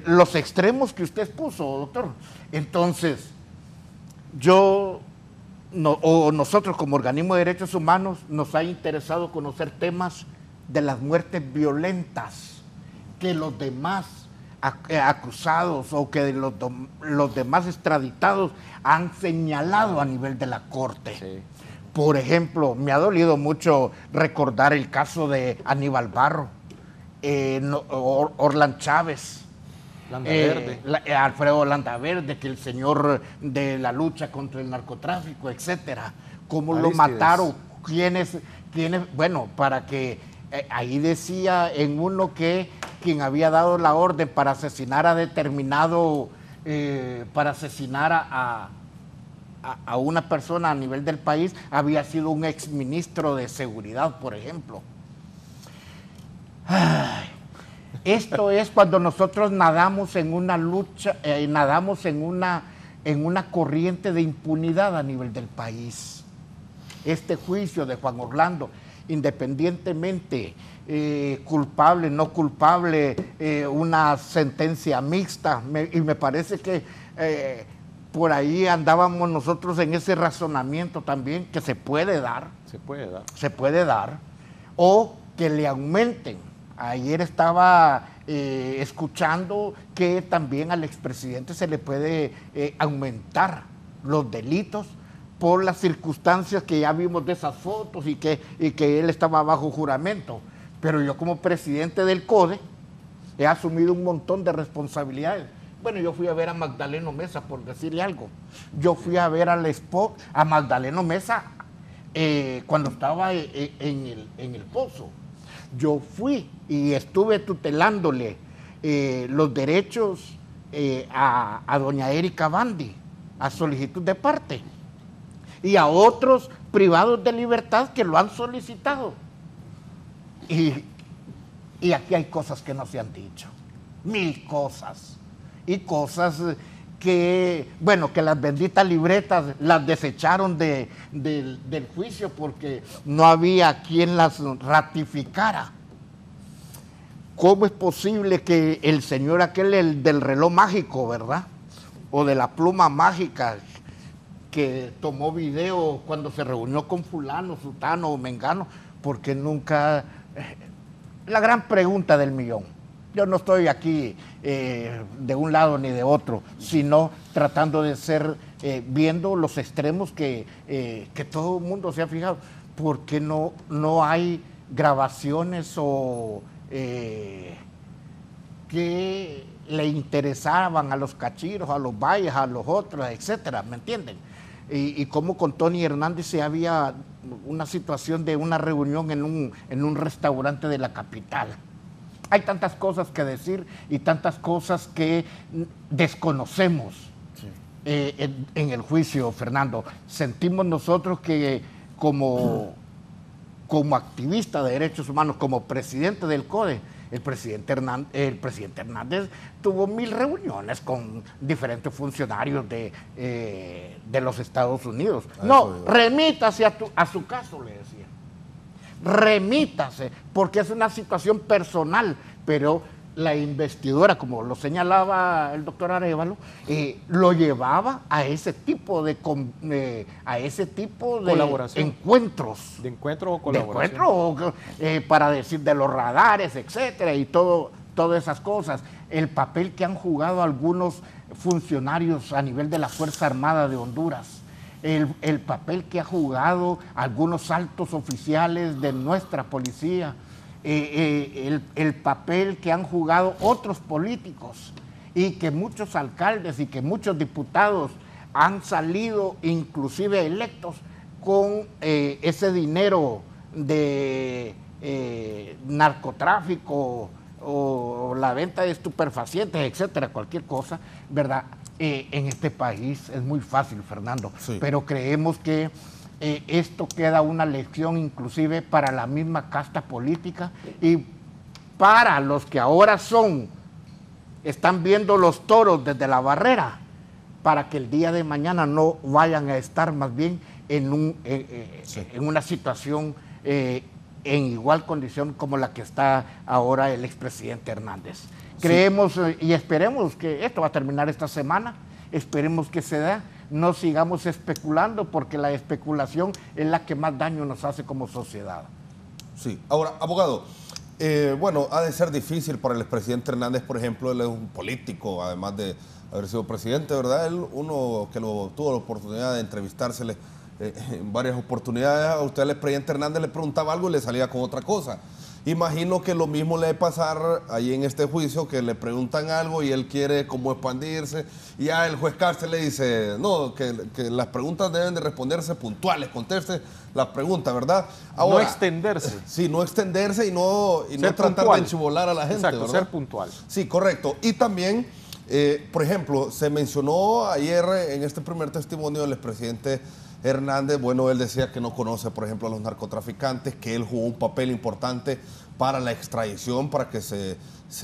los extremos que usted expuso, doctor. Entonces, nosotros como organismo de derechos humanos nos ha interesado conocer temas de las muertes violentas que los demás acusados o que los demás extraditados han señalado a nivel de la Corte. Sí. Por ejemplo, me ha dolido mucho recordar el caso de Aníbal Barro, Orlan Chávez, Landaverde. Alfredo Landaverde, que el señor de la lucha contra el narcotráfico, etcétera. Cómo lo Aristides. mataron, quiénes, bueno, para que ahí decía en uno que quien había dado la orden para asesinar a determinado, para asesinar a una persona a nivel del país, había sido un exministro de seguridad, por ejemplo. Ay, esto es cuando nosotros nadamos en una lucha, nadamos en una corriente de impunidad a nivel del país. Este juicio de Juan Orlando, independientemente culpable, no culpable, una sentencia mixta, y me parece que por ahí andábamos nosotros en ese razonamiento también, que se puede dar. Se puede dar, o que le aumenten. Ayer estaba escuchando que también al expresidente se le puede aumentar los delitos por las circunstancias que ya vimos de esas fotos y que él estaba bajo juramento. Pero yo como presidente del CODE he asumido un montón de responsabilidades. Bueno, yo fui a ver a Magdaleno Mesa, por decirle algo. Yo fui a ver a Magdaleno Mesa cuando estaba en el pozo. Yo fui y estuve tutelándole los derechos a doña Erika Bandi, a solicitud de parte, y a otros privados de libertad que lo han solicitado. Y aquí hay cosas que no se han dicho, 1000 cosas, y cosas que, bueno, que las benditas libretas las desecharon del juicio porque no había quien las ratificara. ¿Cómo es posible que el señor aquel, el del reloj mágico, ¿verdad? O de la pluma mágica, que tomó video cuando se reunió con fulano, sutano o mengano, porque nunca... La gran pregunta del millón. Yo no estoy aquí de un lado ni de otro, sino tratando de ser, viendo los extremos que todo el mundo se ha fijado. ¿Por qué no hay grabaciones o que le interesaban a los cachiros, a los valles, a los otros, etcétera? ¿Me entienden? Y cómo con Tony Hernández se había una situación de una reunión en un restaurante de la capital. Hay tantas cosas que decir y tantas cosas que desconocemos en el juicio, Fernando. Sentimos nosotros que como activista de derechos humanos, como presidente del CODE, el presidente Hernández tuvo 1000 reuniones con diferentes funcionarios de los Estados Unidos. No, remítase a su caso, le decía. Remítase, porque es una situación personal, pero la investidura, como lo señalaba el doctor Arévalo, lo llevaba a ese tipo de encuentros. ¿De encuentro o colaboración? De encuentro, para decir de los radares, etcétera, y todas esas cosas. El papel que han jugado algunos funcionarios a nivel de la Fuerza Armada de Honduras. El papel que ha jugado algunos altos oficiales de nuestra policía, el papel que han jugado otros políticos y que muchos alcaldes y que muchos diputados han salido inclusive electos con ese dinero de narcotráfico o la venta de estupefacientes, etcétera, cualquier cosa, ¿verdad? En este país es muy fácil, Fernando, sí. Pero creemos que esto queda una lección inclusive para la misma casta política y para los que ahora están viendo los toros desde la barrera, para que el día de mañana no vayan a estar más bien en una situación en igual condición como la que está ahora el expresidente Hernández. Creemos y esperemos que esto va a terminar esta semana, esperemos que se dé, no sigamos especulando porque la especulación es la que más daño nos hace como sociedad. Sí, ahora, abogado, bueno, ha de ser difícil para el expresidente Hernández, por ejemplo, él es un político, además de haber sido presidente, ¿verdad? Uno que tuvo la oportunidad de entrevistársele en varias oportunidades, a usted el expresidente Hernández le preguntaba algo y le salía con otra cosa. Imagino que lo mismo le va a pasar ahí en este juicio, que le preguntan algo y él quiere como expandirse, y ya el juez Cárcel le dice, no, que las preguntas deben de responderse puntuales, conteste las preguntas, ¿verdad? Ahora, no extenderse. Sí, no extenderse y no tratar puntual. de enchivolar a la gente, Exacto, ¿verdad? ser puntual. Sí, correcto. Y también, por ejemplo, se mencionó ayer en este primer testimonio del expresidente Hernández, bueno, él decía que no conoce, por ejemplo, a los narcotraficantes, que él jugó un papel importante para la extradición, para que se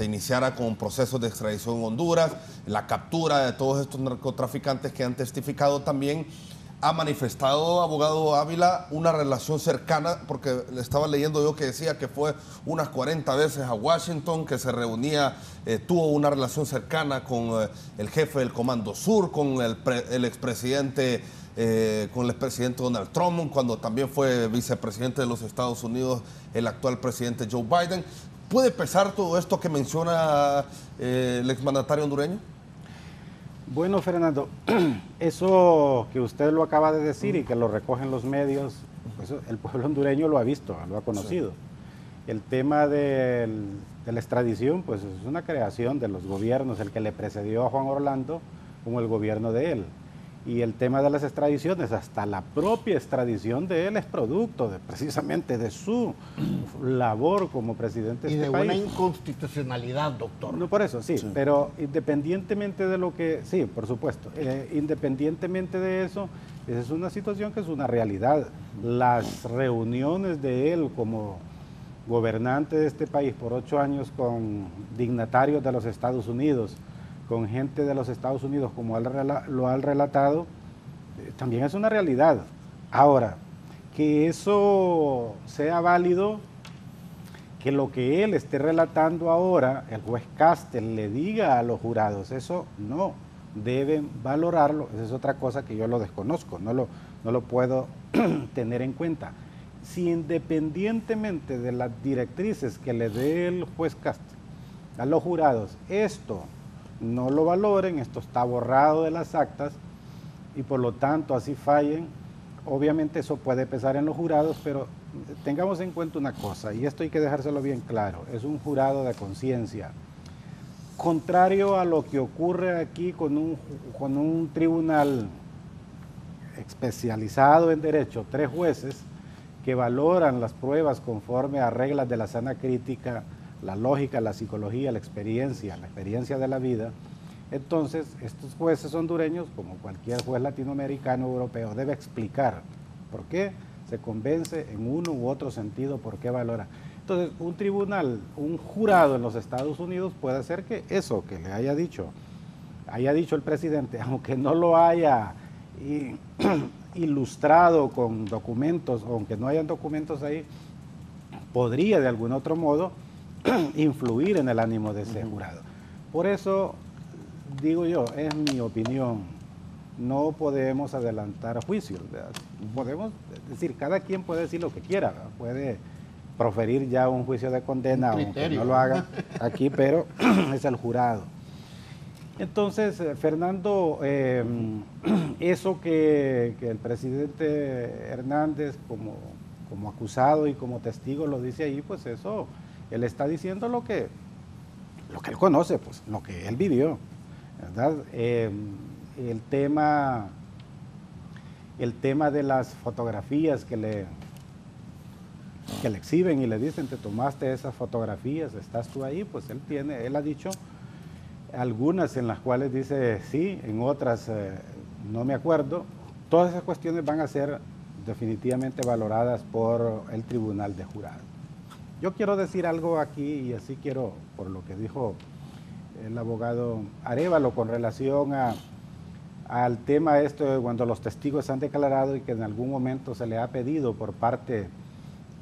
iniciara con procesos de extradición en Honduras, la captura de todos estos narcotraficantes que han testificado también. Ha manifestado, abogado Ávila, una relación cercana, porque le estaba leyendo yo que decía que fue unas 40 veces a Washington, que se reunía, tuvo una relación cercana con el jefe del Comando Sur, con el expresidente Donald Trump, cuando también fue vicepresidente de los Estados Unidos, el actual presidente Joe Biden. ¿Puede pesar todo esto que menciona el exmandatario hondureño? Bueno, Fernando, eso que usted lo acaba de decir y que lo recogen los medios, pues el pueblo hondureño lo ha visto, lo ha conocido. Sí. El tema de la extradición, pues es una creación de los gobiernos, el que le precedió a Juan Orlando como el gobierno de él. Y el tema de las extradiciones, hasta la propia extradición de él es producto precisamente de su labor como presidente de este país. Y de una inconstitucionalidad, doctor. No, por eso, sí, pero independientemente de lo que, sí, por supuesto, independientemente de eso, esa es una situación que es una realidad. Las reuniones de él como gobernante de este país por 8 años con dignatarios de los Estados Unidos, con gente de los Estados Unidos, como lo ha relatado, también es una realidad. Ahora, que eso sea válido, que lo que él esté relatando ahora, el juez Castel le diga a los jurados, eso no, deben valorarlo, esa es otra cosa que yo lo desconozco, no lo puedo tener en cuenta. Si independientemente de las directrices que le dé el juez Castel a los jurados, esto no lo valoren, esto está borrado de las actas y por lo tanto así fallen, obviamente eso puede pesar en los jurados, pero tengamos en cuenta una cosa, y esto hay que dejárselo bien claro, es un jurado de conciencia. Contrario a lo que ocurre aquí con un tribunal especializado en derecho, 3 jueces que valoran las pruebas conforme a reglas de la sana crítica, la lógica, la psicología, la experiencia de la vida. Entonces, estos jueces hondureños, como cualquier juez latinoamericano o europeo, debe explicar por qué se convence en uno u otro sentido, por qué valora. Entonces, un tribunal, un jurado en los Estados Unidos puede hacer que eso que le haya dicho el presidente, aunque no lo haya ilustrado con documentos, aunque no hayan documentos ahí, podría de algún otro modo influir en el ánimo de ese jurado. Por eso, digo yo, es mi opinión, no podemos adelantar juicios. Podemos decir, cada quien puede decir lo que quiera, ¿verdad? Puede proferir ya un juicio de condena, aunque no lo haga aquí, pero es el jurado. Entonces, Fernando, eso que el presidente Hernández como acusado y como testigo lo dice ahí, pues eso, él está diciendo lo que él conoce, pues lo que él vivió, ¿verdad? El tema de las fotografías que le exhiben y le dicen, te tomaste esas fotografías, estás tú ahí, pues él ha dicho algunas en las cuales dice sí, en otras no me acuerdo. Todas esas cuestiones van a ser definitivamente valoradas por el tribunal de jurado. Yo quiero decir algo aquí, y así quiero, por lo que dijo el abogado Arévalo con relación al tema esto de cuando los testigos han declarado y que en algún momento se le ha pedido por parte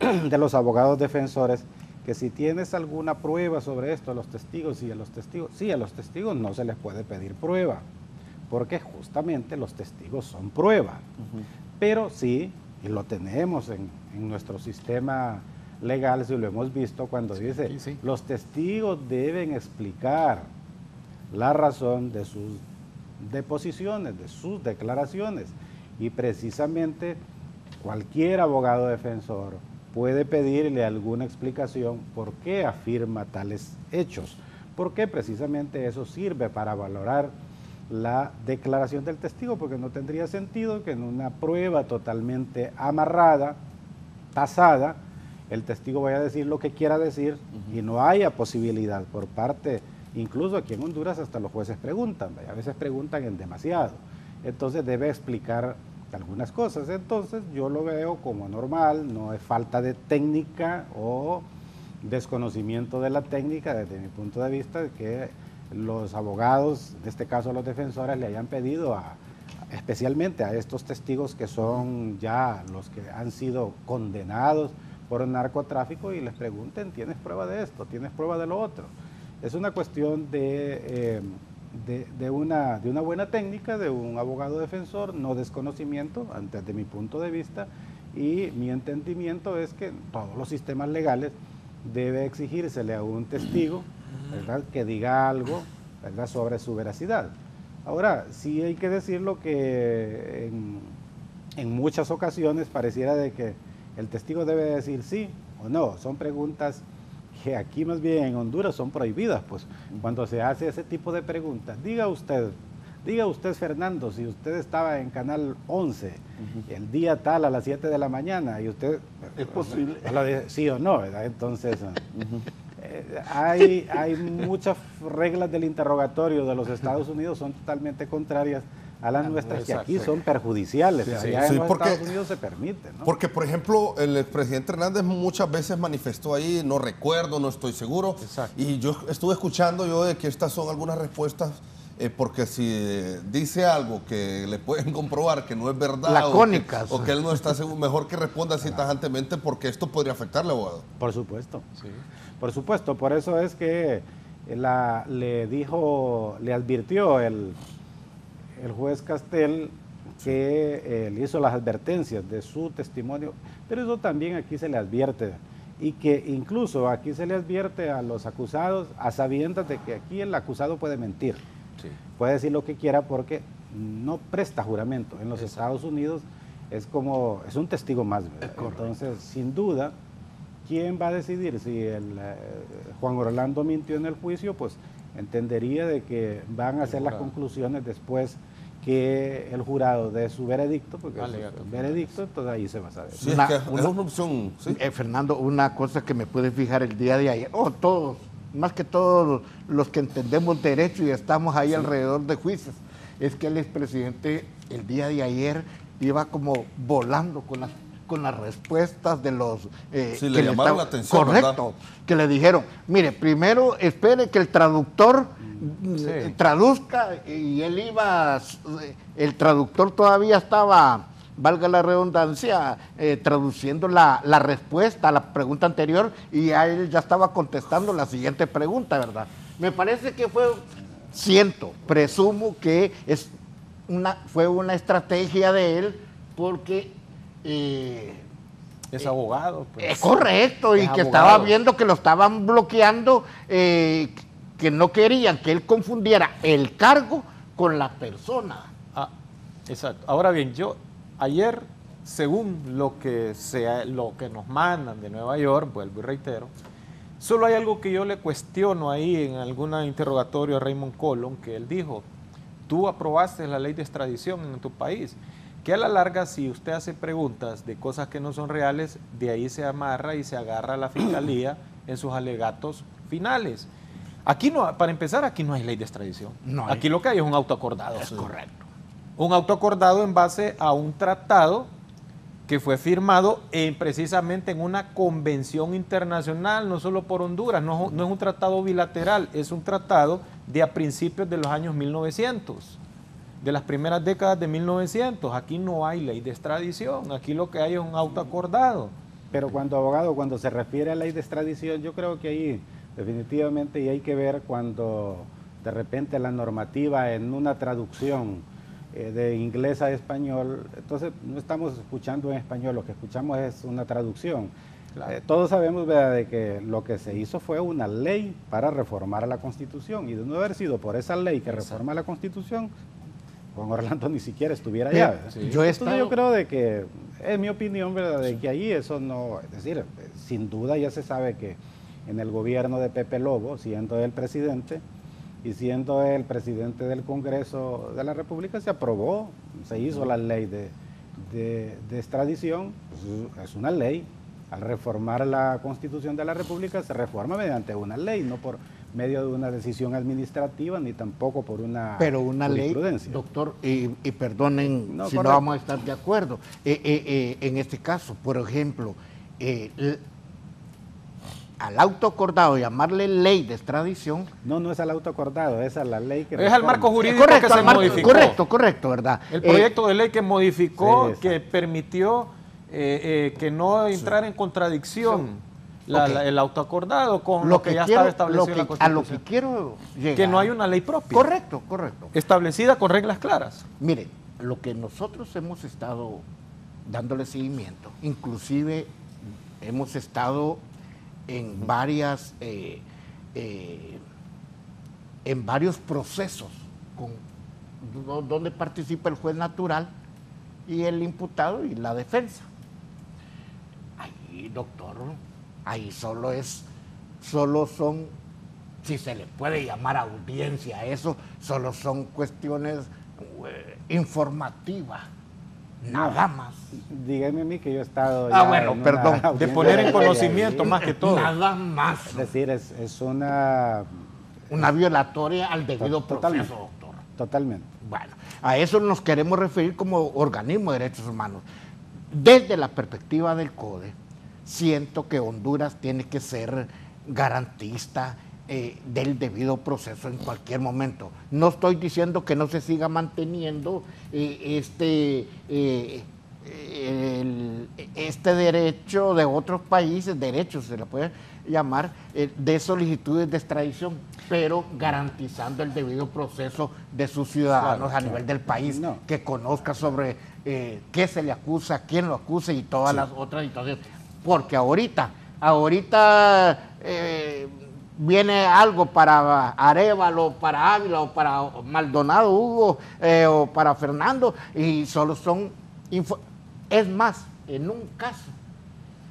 de los abogados defensores que si tienes alguna prueba sobre esto a los testigos, y a los testigos no se les puede pedir prueba, porque justamente los testigos son prueba. Pero sí, y lo tenemos en nuestro sistema legal, si lo hemos visto cuando dice, los testigos deben explicar la razón de sus deposiciones, de sus declaraciones, y precisamente cualquier abogado defensor puede pedirle alguna explicación por qué afirma tales hechos, porque precisamente eso sirve para valorar la declaración del testigo, porque no tendría sentido que en una prueba totalmente amarrada, tasada, el testigo vaya a decir lo que quiera decir y no haya posibilidad por parte, incluso aquí en Honduras hasta los jueces preguntan, a veces preguntan en demasiado, entonces debe explicar algunas cosas. Entonces yo lo veo como normal, no es falta de técnica o desconocimiento de la técnica desde mi punto de vista, de que los abogados, en este caso los defensores, le hayan pedido especialmente a estos testigos que son ya los que han sido condenados por narcotráfico, y les pregunten, ¿tienes prueba de esto? ¿Tienes prueba de lo otro? Es una cuestión de una buena técnica de un abogado defensor, no desconocimiento, desde mi punto de vista, y mi entendimiento es que en todos los sistemas legales debe exigírsele a un testigo, ¿verdad?, que diga algo, ¿verdad?, sobre su veracidad. Ahora, sí hay que decirlo que en muchas ocasiones pareciera de que el testigo debe decir sí o no. Son preguntas que aquí más bien en Honduras son prohibidas, pues cuando se hace ese tipo de preguntas. Diga usted Fernando, si usted estaba en Canal 11 el día tal a las 7 de la mañana y usted... Es posible. Sí o no, ¿verdad? Entonces... hay muchas reglas del interrogatorio de los Estados Unidos, son totalmente contrarias a las nuestras, que aquí son perjudiciales. Allá en los Estados Unidos se permite, ¿no? Porque, por ejemplo, el expresidente Hernández muchas veces manifestó ahí, no recuerdo, no estoy seguro, y yo estuve escuchando de que estas son algunas respuestas, porque si dice algo que le pueden comprobar que no es verdad, lacónicas, o que él no está seguro, mejor que responda así tajantemente, porque esto podría afectarle, abogado. Por supuesto, sí. Por supuesto, por eso es que le advirtió el juez Castel que le hizo las advertencias de su testimonio, pero eso también aquí se le advierte, y que incluso aquí se le advierte a los acusados a sabiendas de que aquí el acusado puede mentir, puede decir lo que quiera porque no presta juramento. En los Estados Unidos es un testigo más, ¿verdad? Entonces, sin duda, ¿quién va a decidir si Juan Orlando mintió en el juicio? Pues entendería de que van a hacer las conclusiones después que el jurado dé su veredicto, porque es un veredicto, entonces ahí se va a saber. Sí, es una opción. ¿Sí? Fernando, una cosa que me puede fijar el día de ayer, todos, más que todos los que entendemos derecho y estamos ahí alrededor de juicios, es que el expresidente el día de ayer iba como volando con las respuestas de los... sí, le llamaron la atención, correcto, ¿verdad? Que le dijeron, mire, primero espere que el traductor traduzca, y él el traductor todavía estaba, valga la redundancia, traduciendo la respuesta a la pregunta anterior, y a él ya estaba contestando la siguiente pregunta, ¿verdad? Me parece que presumo que fue una estrategia de él, porque... es abogado. Pues. Es correcto, y que estaba viendo que lo estaban bloqueando, que no querían que él confundiera el cargo con la persona. Exacto. Ahora bien, yo ayer, según lo que nos mandan de Nueva York, vuelvo y reitero, solo hay algo que yo le cuestiono ahí en algún interrogatorio a Raymond Colón, que él dijo, tú aprobaste la ley de extradición en tu país, que a la larga, si usted hace preguntas de cosas que no son reales, de ahí se amarra y se agarra a la fiscalía en sus alegatos finales. Aquí no, para empezar, aquí no hay ley de extradición. Aquí lo que hay es un auto acordado. Es correcto. Un auto acordado en base a un tratado que fue firmado precisamente en una convención internacional, no solo por Honduras, no es un tratado bilateral, es un tratado de a principios de los años 1900. De las primeras décadas de 1900, aquí no hay ley de extradición, aquí lo que hay es un auto acordado. Pero cuando se refiere a ley de extradición, yo creo que ahí definitivamente y hay que ver cuando de repente la normativa en una traducción de inglés a español, entonces no estamos escuchando en español, lo que escuchamos es una traducción. Claro. Todos sabemos, ¿verdad?, de que lo que se hizo fue una ley para reformar la Constitución, y de no haber sido por esa ley que reforma la Constitución, Juan Orlando ni siquiera estuviera allá. ¿verdad? Sí. Entonces yo creo de que, es mi opinión, ¿verdad?, de que ahí eso no, es decir, sin duda ya se sabe que en el gobierno de Pepe Lobo, siendo él presidente y siendo él presidente del Congreso de la República, se aprobó, se hizo la ley de extradición, pues es una ley. Al reformar la Constitución de la República se reforma mediante una ley, no por medio de una decisión administrativa ni tampoco por una Pero una ley, jurisprudencia. doctor, y perdonen No, si correcto. no vamos a estar de acuerdo. En este caso, por ejemplo, al auto acordado llamarle ley de extradición. No es al auto acordado, esa es la ley que Es al reforma. marco jurídico Correcto, que se al marco- modificó. correcto, ¿verdad? El proyecto de ley que modificó, Sí, que permitió que no entrara en contradicción Ok. el autoacordado con lo que ya estaba establecido en la a Constitución. lo que quiero llegar. Que no hay una ley propia. Correcto. Establecida con reglas claras. Mire, lo que nosotros hemos estado dándole seguimiento, inclusive hemos estado en varios procesos donde participa el juez natural y el imputado y la defensa. Ahí, doctor, ahí solo son, si se le puede llamar audiencia a eso, solo son cuestiones informativas, nada más. Dígame a mí que yo he estado Bueno, en una perdón, de audiencia poner en ley conocimiento ahí. más que todo. Nada más. Es decir, es una... Una violatoria al debido Totalmente. proceso, doctor. Totalmente. Bueno, a eso nos queremos referir como organismo de derechos humanos. Desde la perspectiva del CODE, siento que Honduras tiene que ser garantista del debido proceso en cualquier momento. No estoy diciendo que no se siga manteniendo este derecho de otros países, derechos se le puede llamar, de solicitudes de extradición, pero garantizando el debido proceso de sus ciudadanos a nivel del país, No. que conozca sobre qué se le acusa, quién lo acusa y todas las otras situaciones. Porque ahorita viene algo para Arévalo, para Ávila o para Maldonado, Hugo o para Fernando y solo son... Es más, en un caso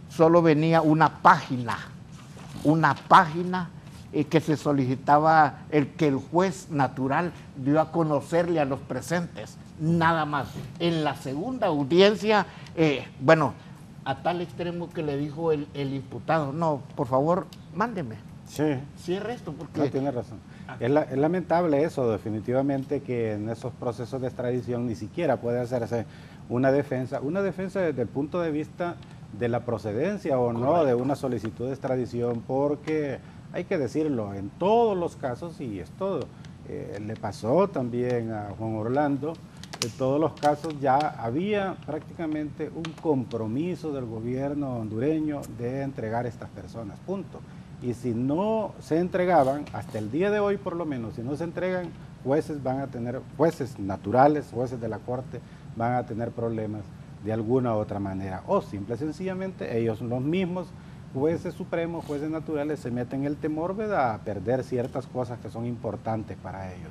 solo venía una página que se solicitaba que el juez natural dio a conocerle a los presentes, nada más. En la segunda audiencia, a tal extremo que le dijo el imputado, no, por favor, mándeme, Sí. cierre esto, porque... No, tiene razón. Es lamentable eso, definitivamente, que en esos procesos de extradición ni siquiera puede hacerse una defensa desde el punto de vista de la procedencia o no de una solicitud de extradición, porque hay que decirlo, en todos los casos, y esto le pasó también a Juan Orlando, en todos los casos ya había prácticamente un compromiso del gobierno hondureño de entregar a estas personas, punto. Y si no se entregaban, hasta el día de hoy por lo menos, si no se entregan, jueces naturales, jueces de la corte, van a tener problemas de alguna u otra manera. O simple y sencillamente ellos los mismos, jueces supremos, jueces naturales, se meten el temor, ¿verdad?, a perder ciertas cosas que son importantes para ellos.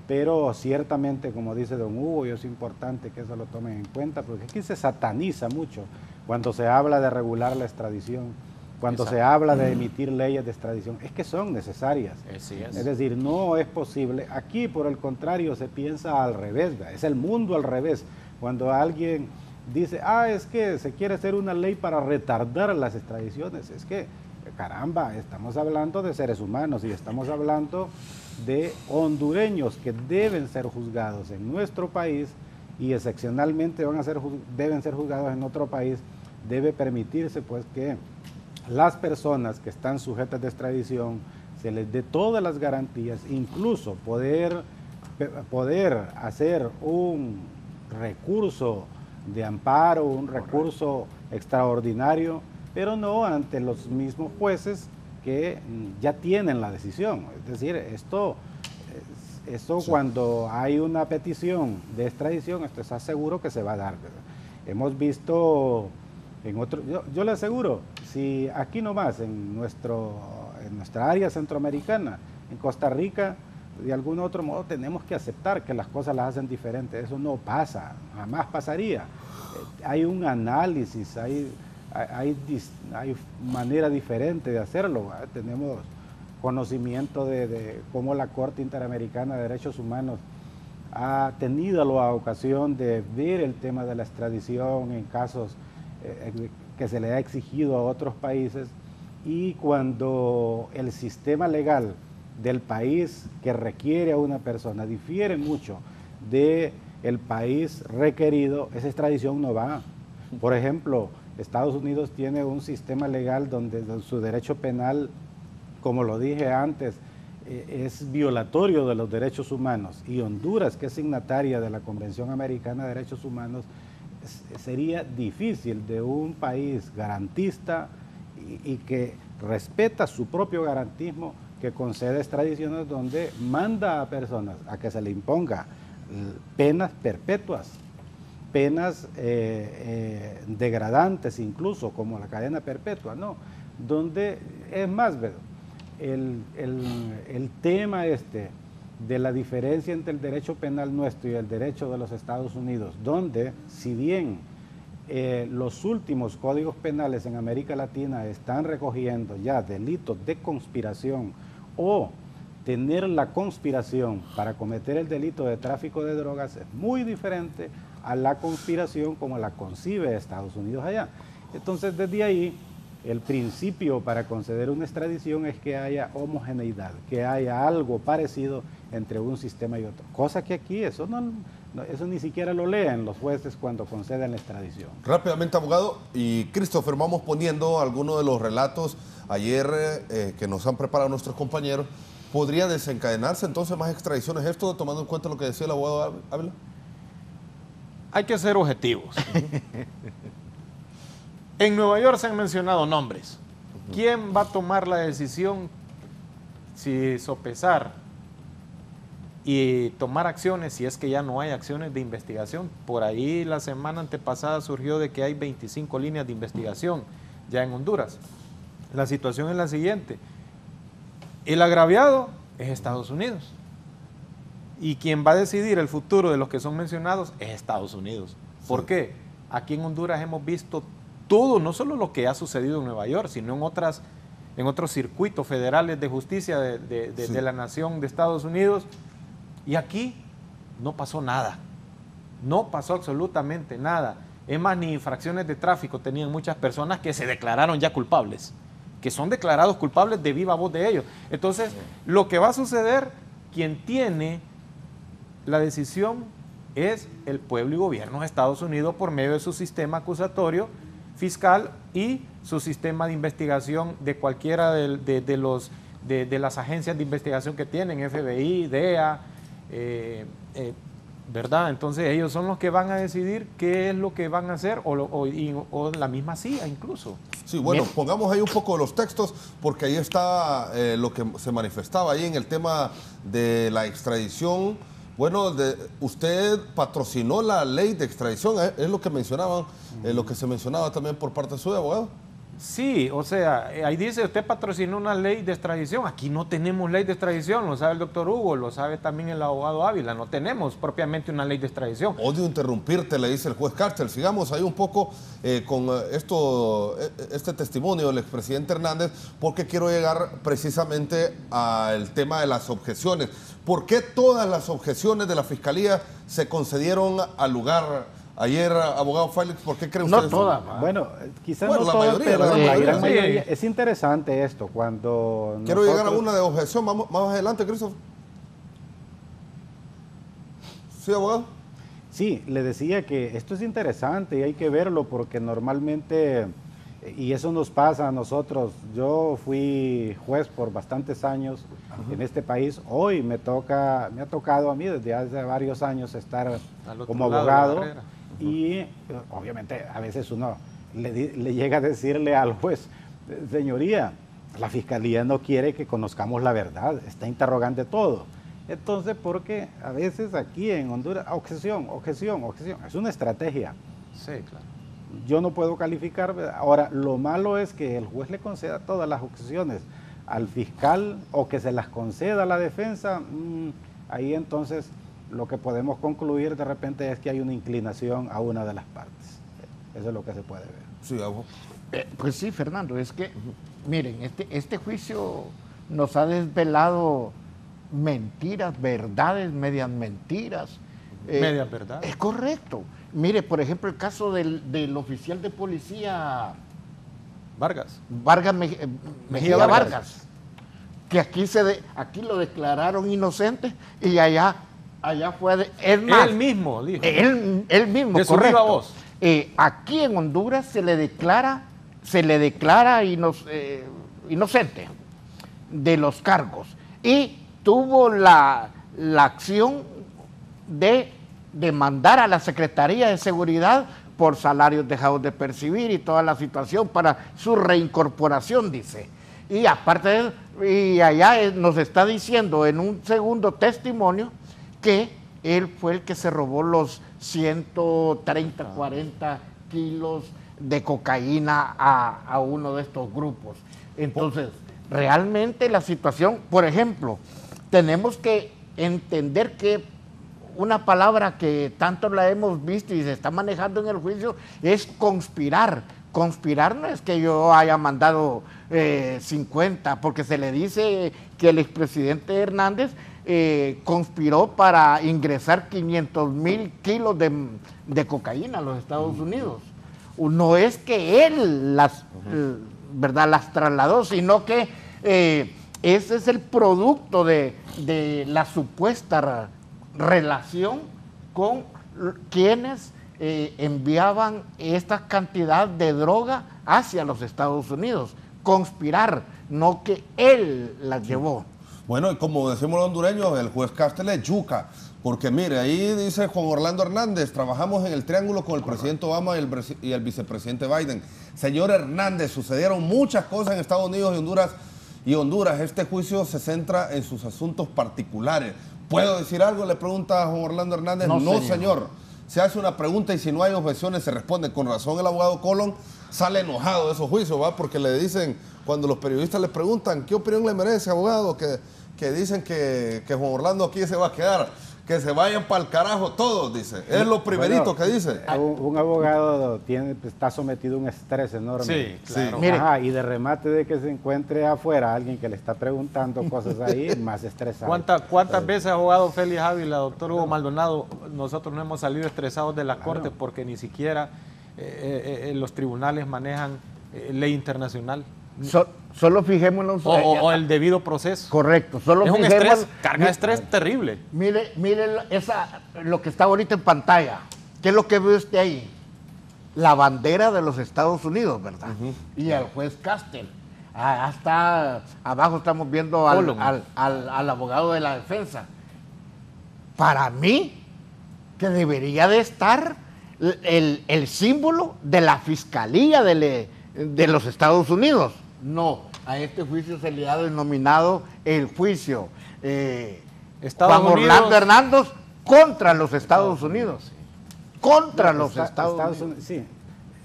Pero ciertamente, como dice don Hugo, y es importante que eso lo tomen en cuenta, porque aquí se sataniza mucho cuando se habla de regular la extradición, cuando se habla de emitir leyes de extradición, es que son necesarias. Así es. Es decir, no es posible. Aquí, por el contrario, se piensa al revés, ¿verdad? Es el mundo al revés. Cuando alguien dice, es que se quiere hacer una ley para retardar las extradiciones, es que, caramba, estamos hablando de seres humanos y estamos hablando de hondureños que deben ser juzgados en nuestro país y excepcionalmente deben ser juzgados en otro país. Debe permitirse pues que las personas que están sujetas de extradición se les dé todas las garantías, incluso poder hacer un recurso de amparo, un recurso extraordinario, pero no ante los mismos jueces que ya tienen la decisión. Es decir, esto cuando hay una petición de extradición, esto está seguro que se va a dar, ¿verdad? Hemos visto yo le aseguro, si aquí nomás en nuestra área centroamericana, en Costa Rica, de algún otro modo tenemos que aceptar que las cosas las hacen diferentes. Eso no pasa, jamás pasaría. Hay un análisis, hay manera diferente de hacerlo, ¿verdad? Tenemos conocimiento de cómo la Corte Interamericana de Derechos Humanos ha tenido la ocasión de ver el tema de la extradición en casos que se le ha exigido a otros países, y cuando el sistema legal del país que requiere a una persona difiere mucho del país requerido, esa extradición no va. Por ejemplo, Estados Unidos tiene un sistema legal donde su derecho penal, como lo dije antes, es violatorio de los derechos humanos, y Honduras, que es signataria de la Convención Americana de Derechos Humanos, sería difícil de un país garantista y que respeta su propio garantismo, que concede extradiciones donde manda a personas a que se le imponga penas perpetuas, penas degradantes incluso, como la cadena perpetua, ¿no? Donde, es más, el tema de la diferencia entre el derecho penal nuestro y el derecho de los Estados Unidos, donde, si bien los últimos códigos penales en América Latina están recogiendo ya delitos de conspiración o tener la conspiración para cometer el delito de tráfico de drogas, es muy diferente a la conspiración como la concibe Estados Unidos allá. Entonces, desde ahí, el principio para conceder una extradición es que haya homogeneidad, que haya algo parecido entre un sistema y otro. Cosa que aquí eso ni siquiera lo leen los jueces cuando conceden la extradición. Rápidamente, abogado, y Christopher, vamos poniendo algunos de los relatos ayer que nos han preparado nuestros compañeros. ¿Podría desencadenarse entonces más extradiciones esto, tomando en cuenta lo que decía el abogado Ávila? Hay que ser objetivos. En Nueva York se han mencionado nombres. ¿Quién va a tomar la decisión si sopesar y tomar acciones si es que ya no hay acciones de investigación? Por ahí la semana antepasada surgió de que hay 25 líneas de investigación ya en Honduras. La situación es la siguiente. El agraviado es Estados Unidos. Y quien va a decidir el futuro de los que son mencionados es Estados Unidos. ¿Por qué? Aquí en Honduras hemos visto todo, no solo lo que ha sucedido en Nueva York, sino en otros circuitos federales de justicia de la nación de Estados Unidos. Y aquí no pasó nada. No pasó absolutamente nada. Es más, ni infracciones de tráfico tenían muchas personas que se declararon ya culpables, que son declarados culpables de viva voz de ellos. Entonces, lo que va a suceder, quien tiene la decisión es el pueblo y gobierno de Estados Unidos por medio de su sistema acusatorio fiscal y su sistema de investigación de cualquiera de las agencias de investigación que tienen, FBI, DEA, ¿verdad? Entonces ellos son los que van a decidir qué es lo que van a hacer, o la misma CIA incluso. Sí, bueno, pongamos ahí un poco de los textos, porque ahí está lo que se manifestaba ahí en el tema de la extradición. Bueno, usted patrocinó la ley de extradición, es lo que mencionaban, lo que se mencionaba también por parte de su abogado. Sí, o sea, ahí dice, usted patrocinó una ley de extradición. Aquí no tenemos ley de extradición, lo sabe el doctor Hugo, lo sabe también el abogado Ávila, no tenemos propiamente una ley de extradición. Odio interrumpirte, le dice el juez Cárcel. Sigamos ahí un poco con este testimonio del expresidente Hernández, porque quiero llegar precisamente al tema de las objeciones. ¿Por qué todas las objeciones de la Fiscalía se concedieron al lugar ayer, abogado Félix? ¿Por qué cree usted No todas. Bueno, quizás bueno, no la todas, mayoría, pero la gran mayoría. Sí. Es interesante esto, cuando Quiero llegar a una de objeción más adelante, Christopher. ¿Sí, abogado? Sí, le decía que esto es interesante y hay que verlo porque normalmente, y eso nos pasa a nosotros, yo fui juez por bastantes años en este país, hoy me ha tocado a mí desde hace varios años estar como abogado y obviamente a veces uno le llega a decirle al juez, señoría, la Fiscalía no quiere que conozcamos la verdad, está interrogando todo. Entonces, porque a veces aquí en Honduras, objeción, es una estrategia. Sí, claro. Yo no puedo calificar. Ahora, lo malo es que el juez le conceda todas las objeciones al fiscal o que se las conceda a la defensa, ahí entonces lo que podemos concluir de repente es que hay una inclinación a una de las partes. Eso es lo que se puede ver. Sí, Gabo. Pues sí, Fernando, es que, miren, este juicio nos ha desvelado mentiras, verdades, medias mentiras. Medias verdades. Es correcto. Mire, por ejemplo, el caso del oficial de policía Vargas. Mejía Vargas, que aquí lo declararon inocente y allá fue, es más, Él mismo dijo. Él mismo, de su correcto. viva voz. Aquí en Honduras se le declara inocente de los cargos y tuvo la acción de demandar a la Secretaría de Seguridad por salarios dejados de percibir y toda la situación para su reincorporación, dice. Y aparte de eso, y allá nos está diciendo en un segundo testimonio que él fue el que se robó los 130, 40 kilos de cocaína a uno de estos grupos. Entonces, realmente la situación, por ejemplo, tenemos que entender que una palabra que tanto la hemos visto y se está manejando en el juicio es conspirar. Conspirar no es que yo haya mandado 50, porque se le dice que el expresidente Hernández conspiró para ingresar 500,000 kilos de cocaína a los Estados Unidos. No es que él las trasladó, sino que ese es el producto de la supuesta relación con quienes enviaban esta cantidad de droga hacia los Estados Unidos. Conspirar, no que él las llevó. Bueno, y como decimos los hondureños, el juez Castel es yuca, porque mire, ahí dice Juan Orlando Hernández, trabajamos en el triángulo con el presidente Obama y el vicepresidente Biden. Señor Hernández, sucedieron muchas cosas en Estados Unidos y Honduras. Este juicio se centra en sus asuntos particulares. ¿Puedo decir algo? Le pregunta a Juan Orlando Hernández. No, señor. Se hace una pregunta y si no hay objeciones se responde. Con razón el abogado Colón sale enojado de esos juicios, ¿va? Porque le dicen, cuando los periodistas le preguntan, ¿qué opinión le merece, abogado? Que dicen que Juan Orlando aquí se va a quedar. Que se vayan para el carajo todos, dice. Es lo primerito que dice. Un abogado está sometido a un estrés enorme. Sí, claro. Sí. Ajá, y de remate de que se encuentre afuera alguien que le está preguntando cosas ahí, más estresado. ¿Cuántas veces, abogado Félix Ávila, doctor Hugo Maldonado, nosotros no hemos salido estresados de la corte porque ni siquiera los tribunales manejan ley internacional? Solo fijémonos... O el debido proceso. Correcto. Solo es un estrés, carga de estrés terrible. Mire lo que está ahorita en pantalla. ¿Qué es lo que ve usted ahí? La bandera de los Estados Unidos, ¿verdad? Y el juez Castel. Hasta abajo estamos viendo al abogado de la defensa. Para mí, que debería de estar el símbolo de la Fiscalía de los Estados Unidos. No, a este juicio se le ha denominado el juicio Juan Orlando Hernández contra los Estados Unidos. Contra los Estados Unidos. Sí,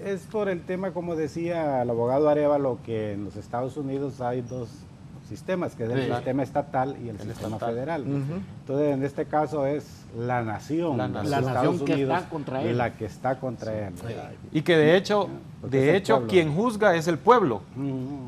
es por el tema, como decía el abogado Arevalo, que en los Estados Unidos hay dos sistemas, que es el sistema estatal y el sistema federal. Entonces, en este caso es la nación, la nación que está contra él. La que está contra él. Y que de hecho quien juzga es el pueblo,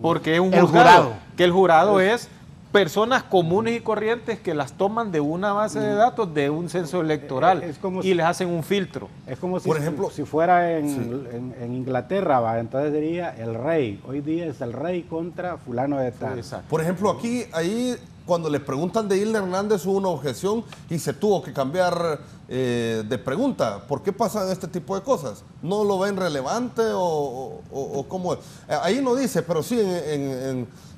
porque es un jurado. Que el jurado es personas comunes y corrientes que las toman de una base de datos de un censo electoral y les hacen un filtro. Es como por ejemplo, si fuera en Inglaterra, ¿va? Entonces diría el rey. Hoy día es el rey contra fulano de tal. Por ejemplo, ahí cuando le preguntan de Hilda Hernández hubo una objeción y se tuvo que cambiar de pregunta. ¿Por qué pasan este tipo de cosas? ¿No lo ven relevante o cómo es? Ahí no dice, pero sí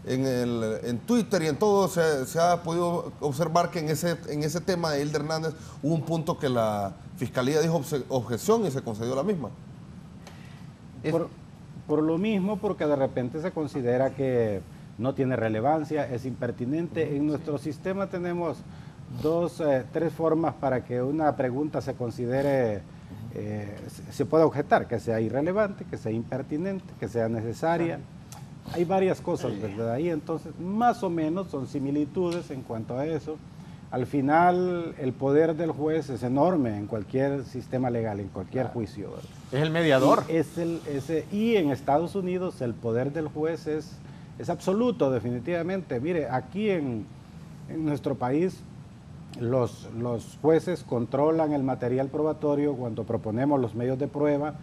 en Twitter y en todo se ha podido observar que en ese tema de Hilda Hernández hubo un punto que la Fiscalía dijo objeción y se concedió la misma. Por lo mismo, porque de repente se considera que no tiene relevancia, es impertinente. En nuestro sistema tenemos tres formas para que una pregunta se considere, se pueda objetar, que sea irrelevante, que sea impertinente, que sea necesaria. hay varias cosas, ¿verdad? Ahí entonces, más o menos son similitudes en cuanto a eso. Al final, el poder del juez es enorme en cualquier sistema legal, en cualquier juicio, ¿verdad? Es el mediador. Y en Estados Unidos el poder del juez es absoluto, definitivamente. Mire, aquí en nuestro país los jueces controlan el material probatorio cuando proponemos los medios de prueba,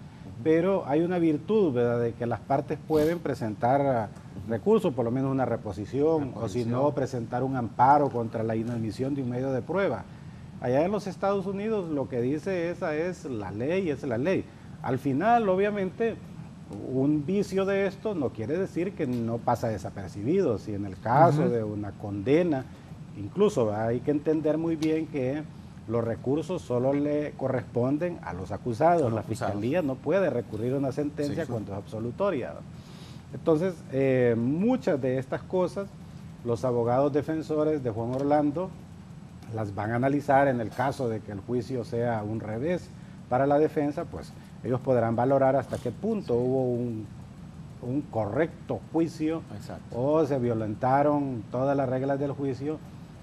pero hay una virtud, ¿verdad?, de que las partes pueden presentar recursos, por lo menos una reposición, o si no, presentar un amparo contra la inadmisión de un medio de prueba. Allá en los Estados Unidos lo que dice esa es la ley, es la ley. Al final, obviamente, un vicio de esto no quiere decir que no pasa desapercibido. Si en el caso de una condena, incluso hay que entender muy bien que los recursos solo le corresponden a los acusados. La fiscalía no puede recurrir a una sentencia cuando es absolutoria. Entonces, muchas de estas cosas, los abogados defensores de Juan Orlando las van a analizar en el caso de que el juicio sea un revés para la defensa, pues ellos podrán valorar hasta qué punto hubo un correcto juicio o se violentaron todas las reglas del juicio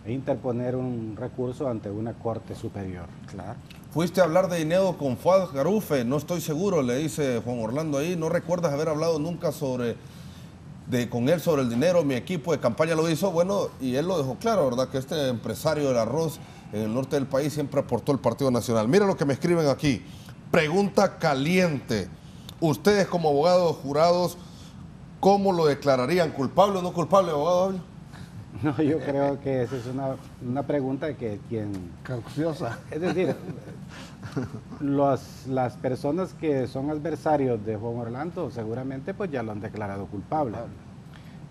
e interponer un recurso ante una corte superior. Claro. Fuiste a hablar de dinero con Fuad Garufe, no estoy seguro, le dice Juan Orlando ahí, ¿no recuerdas haber hablado nunca con él sobre el dinero? Mi equipo de campaña lo hizo, bueno, y él lo dejó claro, ¿verdad? Que este empresario del arroz en el norte del país siempre aportó al Partido Nacional. Mira lo que me escriben aquí, pregunta caliente, ustedes como abogados jurados, ¿cómo lo declararían? ¿Culpable o no culpable, abogado? No, yo creo que esa es una pregunta que Cauciosa. Es decir, las personas que son adversarios de Juan Orlando seguramente pues ya lo han declarado culpable.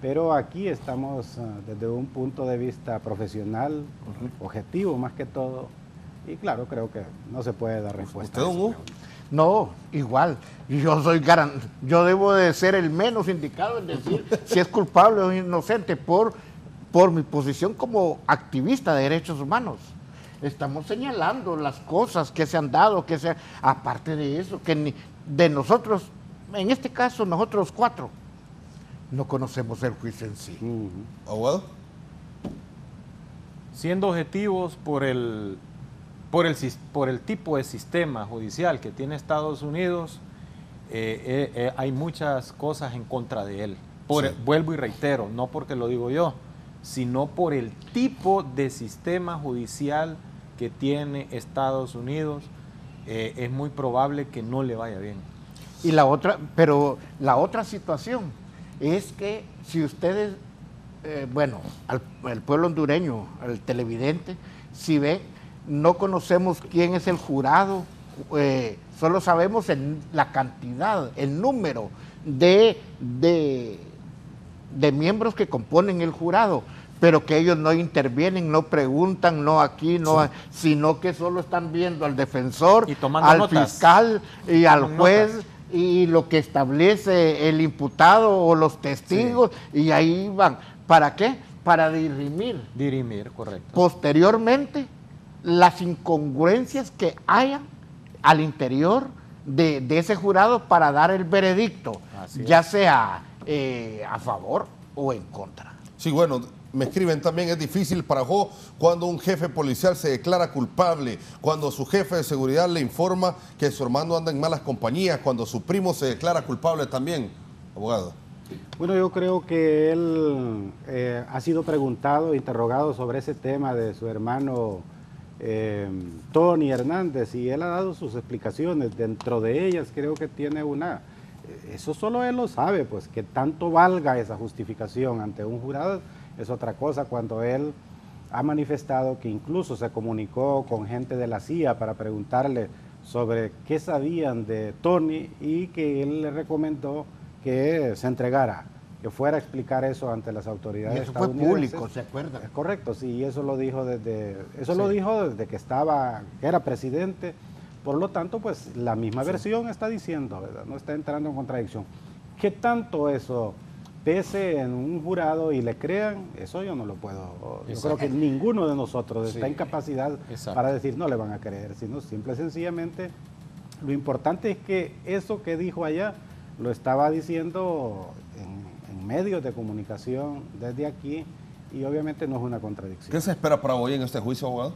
Pero aquí estamos desde un punto de vista profesional, objetivo más que todo, y claro, creo que no se puede dar respuesta. ¿Usted, Hugo? No, igual. Yo debo de ser el menos indicado en decir si es culpable o inocente por mi posición como activista de derechos humanos. Estamos señalando las cosas que se han dado, aparte de eso, que de nosotros, en este caso nosotros 4, no conocemos el juicio en sí. ¿Abogado? Siendo objetivos por el tipo de sistema judicial que tiene Estados Unidos, hay muchas cosas en contra de él. Vuelvo y reitero, no porque lo digo yo, sino por el tipo de sistema judicial que tiene Estados Unidos, es muy probable que no le vaya bien. Y pero la otra situación es que si ustedes, al pueblo hondureño, al televidente, si ve, no conocemos quién es el jurado, solo sabemos la cantidad, el número de miembros que componen el jurado, pero que ellos no intervienen, no preguntan, no aquí, no, sino que solo están viendo al defensor, al notas, fiscal y al juez y lo que establece el imputado o los testigos, y ahí van. ¿Para qué? Para dirimir. Dirimir, correcto. Posteriormente, las incongruencias que haya al interior de ese jurado para dar el veredicto, ya sea a favor o en contra. Sí, bueno, me escriben también, es difícil para Jo cuando un jefe policial se declara culpable, cuando su jefe de seguridad le informa que su hermano anda en malas compañías, cuando su primo se declara culpable también, abogado. Bueno, yo creo que él ha sido preguntado, interrogado sobre ese tema de su hermano Tony Hernández, y él ha dado sus explicaciones. Dentro de ellas creo que tiene eso solo él lo sabe, pues que tanto valga esa justificación ante un jurado es otra cosa. Cuando él ha manifestado que incluso se comunicó con gente de la CIA para preguntarle sobre qué sabían de Tony, y que él le recomendó que se entregara, que fuera a explicar eso ante las autoridades. Y eso fue público, ¿se acuerda? Es correcto, sí, eso lo dijo desde que era presidente. Por lo tanto, pues la misma versión está diciendo, ¿verdad? No está entrando en contradicción. ¿Qué tanto eso pese en un jurado y le crean? Eso yo no lo puedo. Yo creo que ninguno de nosotros está en capacidad para decir no le van a creer, sino simple y sencillamente lo importante es que eso que dijo allá lo estaba diciendo en con medios de comunicación desde aquí y obviamente no es una contradicción. ¿Qué se espera para hoy en este juicio, abogado?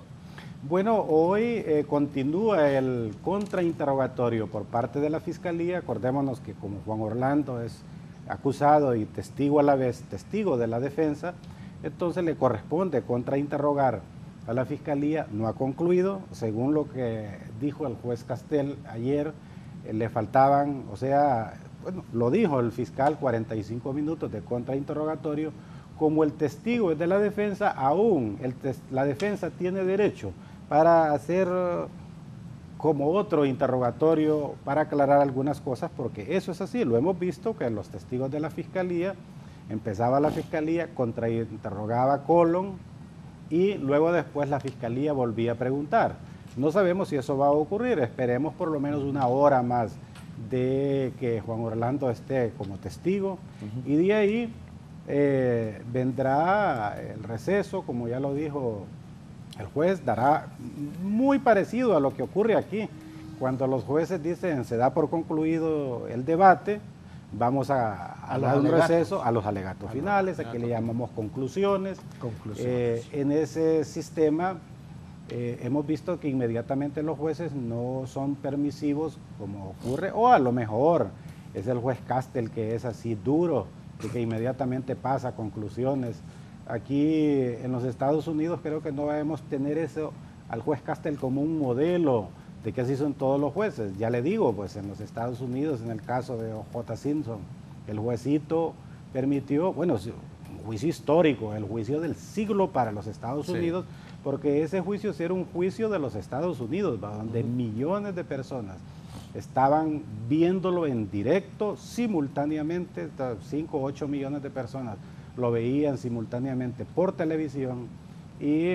Bueno, hoy continúa el contrainterrogatorio por parte de la Fiscalía. Acordémonos que como Juan Orlando es acusado y testigo a la vez, testigo de la defensa, entonces le corresponde contrainterrogar a la Fiscalía. No ha concluido, según lo que dijo el juez Castel ayer, le faltaban, o sea, bueno, lo dijo el fiscal, 45 minutos de contrainterrogatorio. Como el testigo es de la defensa, aún la defensa tiene derecho para hacer como otro interrogatorio para aclarar algunas cosas, porque eso es así, lo hemos visto que los testigos de la Fiscalía, empezaba la Fiscalía, contrainterrogaba a Colón y luego después la Fiscalía volvía a preguntar. No sabemos si eso va a ocurrir, esperemos por lo menos una hora más de que Juan Orlando esté como testigo y de ahí vendrá el receso, como ya lo dijo el juez, dará muy parecido a lo que ocurre aquí, cuando los jueces dicen se da por concluido el debate, vamos a dar un receso a los alegatos finales, aquí le llamamos conclusiones. En ese sistema hemos visto que inmediatamente los jueces no son permisivos como ocurre, o a lo mejor es el juez Castel que es así duro, y que inmediatamente pasa a conclusiones. Aquí en los Estados Unidos creo que no debemos tener eso al juez Castel como un modelo de que así son todos los jueces. Ya le digo, pues en los Estados Unidos, en el caso de O.J. Simpson, el juezito permitió, bueno, un juicio histórico, el juicio del siglo para los Estados Unidos, porque ese juicio sí era un juicio de los Estados Unidos, donde millones de personas estaban viéndolo en directo, simultáneamente, 5 o 8 millones de personas lo veían simultáneamente por televisión y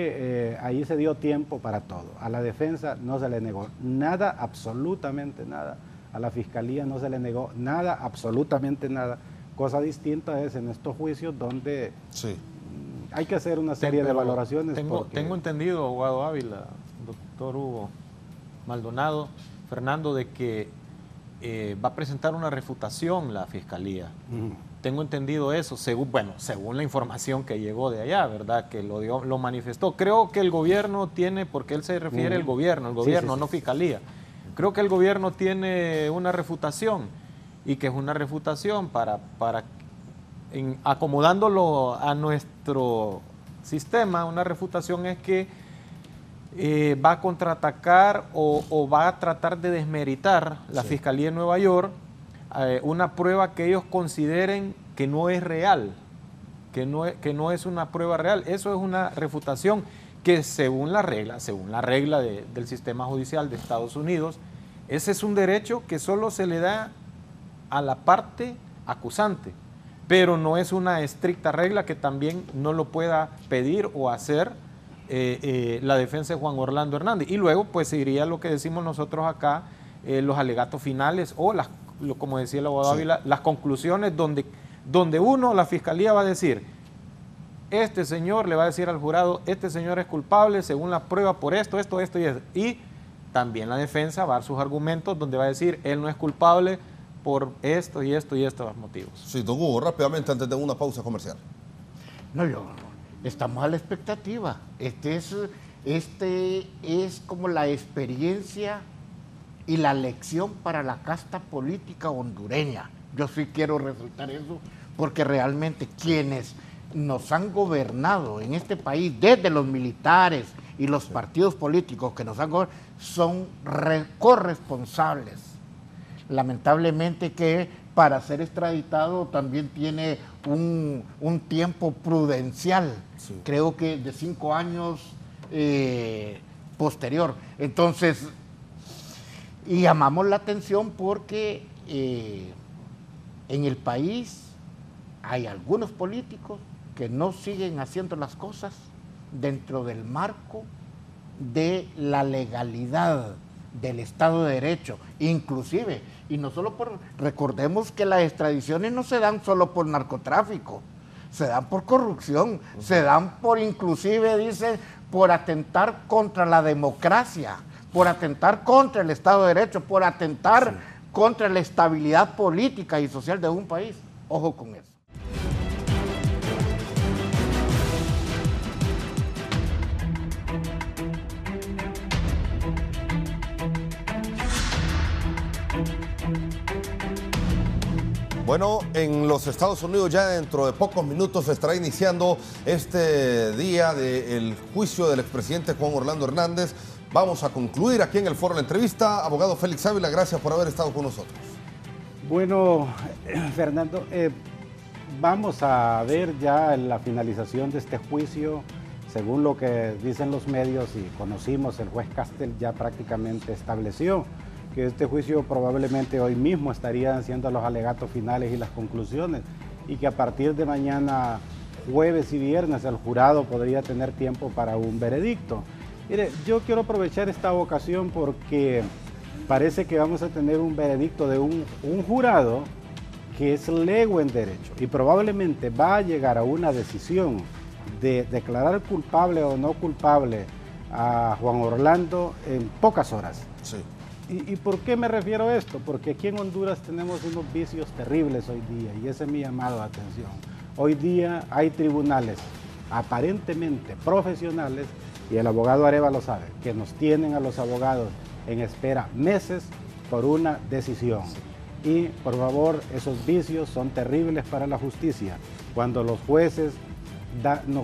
ahí se dio tiempo para todo. A la defensa no se le negó nada, absolutamente nada. A la Fiscalía no se le negó nada, absolutamente nada. Cosa distinta es en estos juicios donde hay que hacer una serie de valoraciones. Tengo entendido, abogado Ávila, doctor Hugo Maldonado, Fernando, de que va a presentar una refutación la Fiscalía. Tengo entendido eso, según la información que llegó de allá, ¿verdad? Que lo manifestó. Creo que el gobierno tiene, porque él se refiere al gobierno, no Fiscalía. Creo que el gobierno tiene una refutación y que es una refutación para acomodándolo a nuestro sistema. Una refutación es que va a contraatacar o va a tratar de desmeritar la Fiscalía de Nueva York una prueba que ellos consideren que no es real, que no es una prueba real. Eso es una refutación que según la regla del sistema judicial de Estados Unidos, ese es un derecho que solo se le da a la parte acusante, pero no es una estricta regla que también no lo pueda pedir o hacer la defensa de Juan Orlando Hernández. Y luego pues seguiría lo que decimos nosotros acá, los alegatos finales o como decía el abogado Ávila, las conclusiones donde la Fiscalía va a decir, este señor le va a decir al jurado, este señor es culpable según la prueba por esto y esto. Y también la defensa va a dar sus argumentos donde va a decir, él no es culpable por esto y estos motivos. Sí, don Hugo, rápidamente antes de una pausa comercial. Estamos a la expectativa. Este es como la experiencia y la lección para la casta política hondureña. Yo sí quiero resaltar eso, porque realmente quienes nos han gobernado en este país, desde los militares y los partidos políticos que nos han gobernado, son corresponsables. Lamentablemente que para ser extraditado también tiene un tiempo prudencial, creo que de 5 años posterior. Entonces, y llamamos la atención porque en el país hay algunos políticos que no siguen haciendo las cosas dentro del marco de la legalidad del Estado de Derecho, inclusive, y no solo recordemos que las extradiciones no se dan solo por narcotráfico, se dan por corrupción, se dan por inclusive, dicen, por atentar contra la democracia, por atentar contra el Estado de Derecho, por atentar contra la estabilidad política y social de un país. Ojo con eso. Bueno, en los Estados Unidos ya dentro de pocos minutos se estará iniciando este día del juicio del expresidente Juan Orlando Hernández. Vamos a concluir aquí en el foro de la entrevista. Abogado Félix Ávila, gracias por haber estado con nosotros. Bueno, Fernando, vamos a ver ya la finalización de este juicio. Según lo que dicen los medios y conocimos, el juez Castel ya prácticamente estableció que este juicio probablemente hoy mismo estarían haciendo los alegatos finales y las conclusiones, y que a partir de mañana, jueves y viernes, el jurado podría tener tiempo para un veredicto. Mire, yo quiero aprovechar esta ocasión porque parece que vamos a tener un veredicto de un jurado que es lego en derecho y probablemente va a llegar a una decisión de declarar culpable o no culpable a Juan Orlando en pocas horas. Sí. ¿Y por qué me refiero a esto? Porque aquí en Honduras tenemos unos vicios terribles hoy día y ese es mi llamado de atención. Hoy día hay tribunales aparentemente profesionales, y el abogado Areva lo sabe, que nos tienen a los abogados en espera meses por una decisión. Y por favor, esos vicios son terribles para la justicia. Cuando los jueces,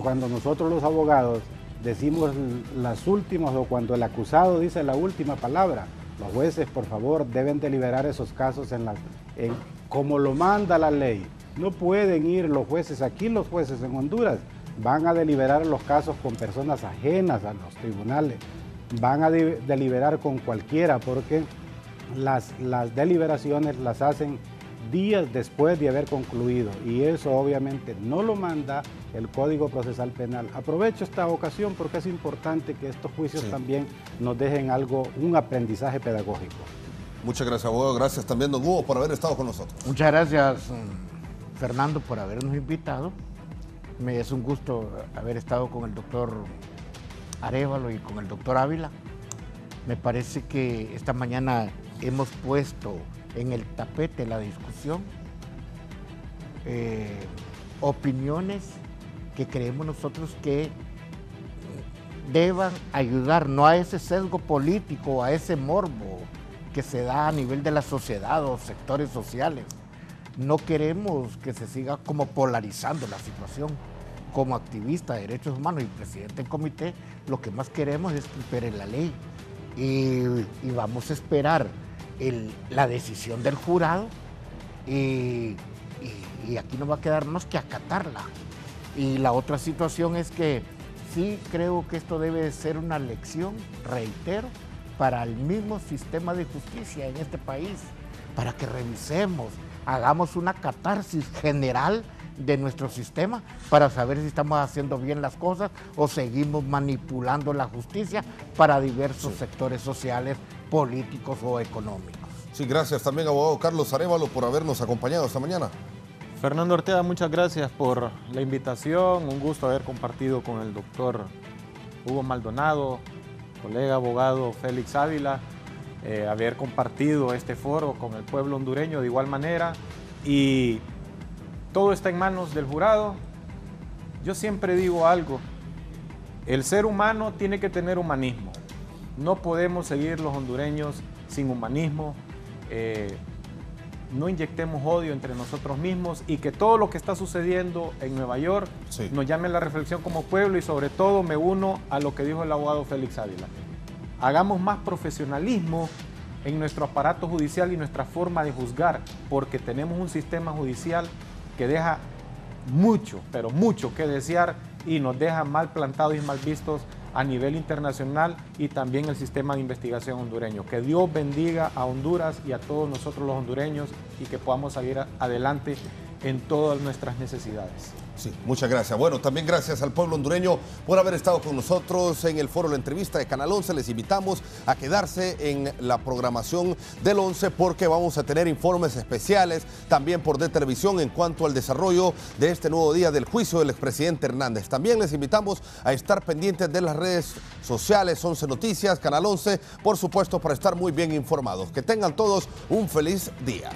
cuando nosotros los abogados decimos las últimas o cuando el acusado dice la última palabra, los jueces, por favor, deben deliberar esos casos como lo manda la ley. No pueden ir los jueces, aquí los jueces en Honduras van a deliberar los casos con personas ajenas a los tribunales, van a deliberar con cualquiera porque las deliberaciones las hacen días después de haber concluido y eso obviamente no lo manda el Código Procesal Penal. Aprovecho esta ocasión porque es importante que estos juicios también nos dejen un aprendizaje pedagógico. Muchas gracias, abogado. Gracias también, don Hugo, por haber estado con nosotros. Muchas gracias, Fernando, por habernos invitado. Me es un gusto haber estado con el doctor Arévalo y con el doctor Ávila. Me parece que esta mañana hemos puesto en el tapete la discusión opiniones que creemos nosotros que deban ayudar, no a ese sesgo político, a ese morbo que se da a nivel de la sociedad o sectores sociales. No queremos que se siga como polarizando la situación. Como activista de derechos humanos y presidente del comité, lo que más queremos es que impere la ley y vamos a esperar la decisión del jurado y aquí no va a quedar más que acatarla. Y la otra situación es que sí creo que esto debe ser una lección, reitero, para el mismo sistema de justicia en este país, para que revisemos, hagamos una catarsis general de nuestro sistema para saber si estamos haciendo bien las cosas o seguimos manipulando la justicia para diversos sectores sociales, políticos o económicos. Sí, gracias también, abogado Carlos Arévalo, por habernos acompañado esta mañana. Fernando Ortega, muchas gracias por la invitación. Un gusto haber compartido con el doctor Hugo Maldonado, colega abogado Félix Ávila, haber compartido este foro con el pueblo hondureño de igual manera. Y todo está en manos del jurado. Yo siempre digo algo, el ser humano tiene que tener humanismo. No podemos seguir los hondureños sin humanismo. No inyectemos odio entre nosotros mismos y que todo lo que está sucediendo en Nueva York nos llame a la reflexión como pueblo y sobre todo me uno a lo que dijo el abogado Félix Ávila. Hagamos más profesionalismo en nuestro aparato judicial y nuestra forma de juzgar, porque tenemos un sistema judicial que deja mucho, pero mucho que desear y nos deja mal plantados y mal vistos a nivel internacional y también el sistema de investigación hondureño. Que Dios bendiga a Honduras y a todos nosotros los hondureños y que podamos salir adelante en todas nuestras necesidades. Sí, muchas gracias. Bueno, también gracias al pueblo hondureño por haber estado con nosotros en el foro La Entrevista de Canal 11. Les invitamos a quedarse en la programación del 11 porque vamos a tener informes especiales también por televisión en cuanto al desarrollo de este nuevo día del juicio del expresidente Hernández. También les invitamos a estar pendientes de las redes sociales 11 Noticias, Canal 11, por supuesto, para estar muy bien informados. Que tengan todos un feliz día.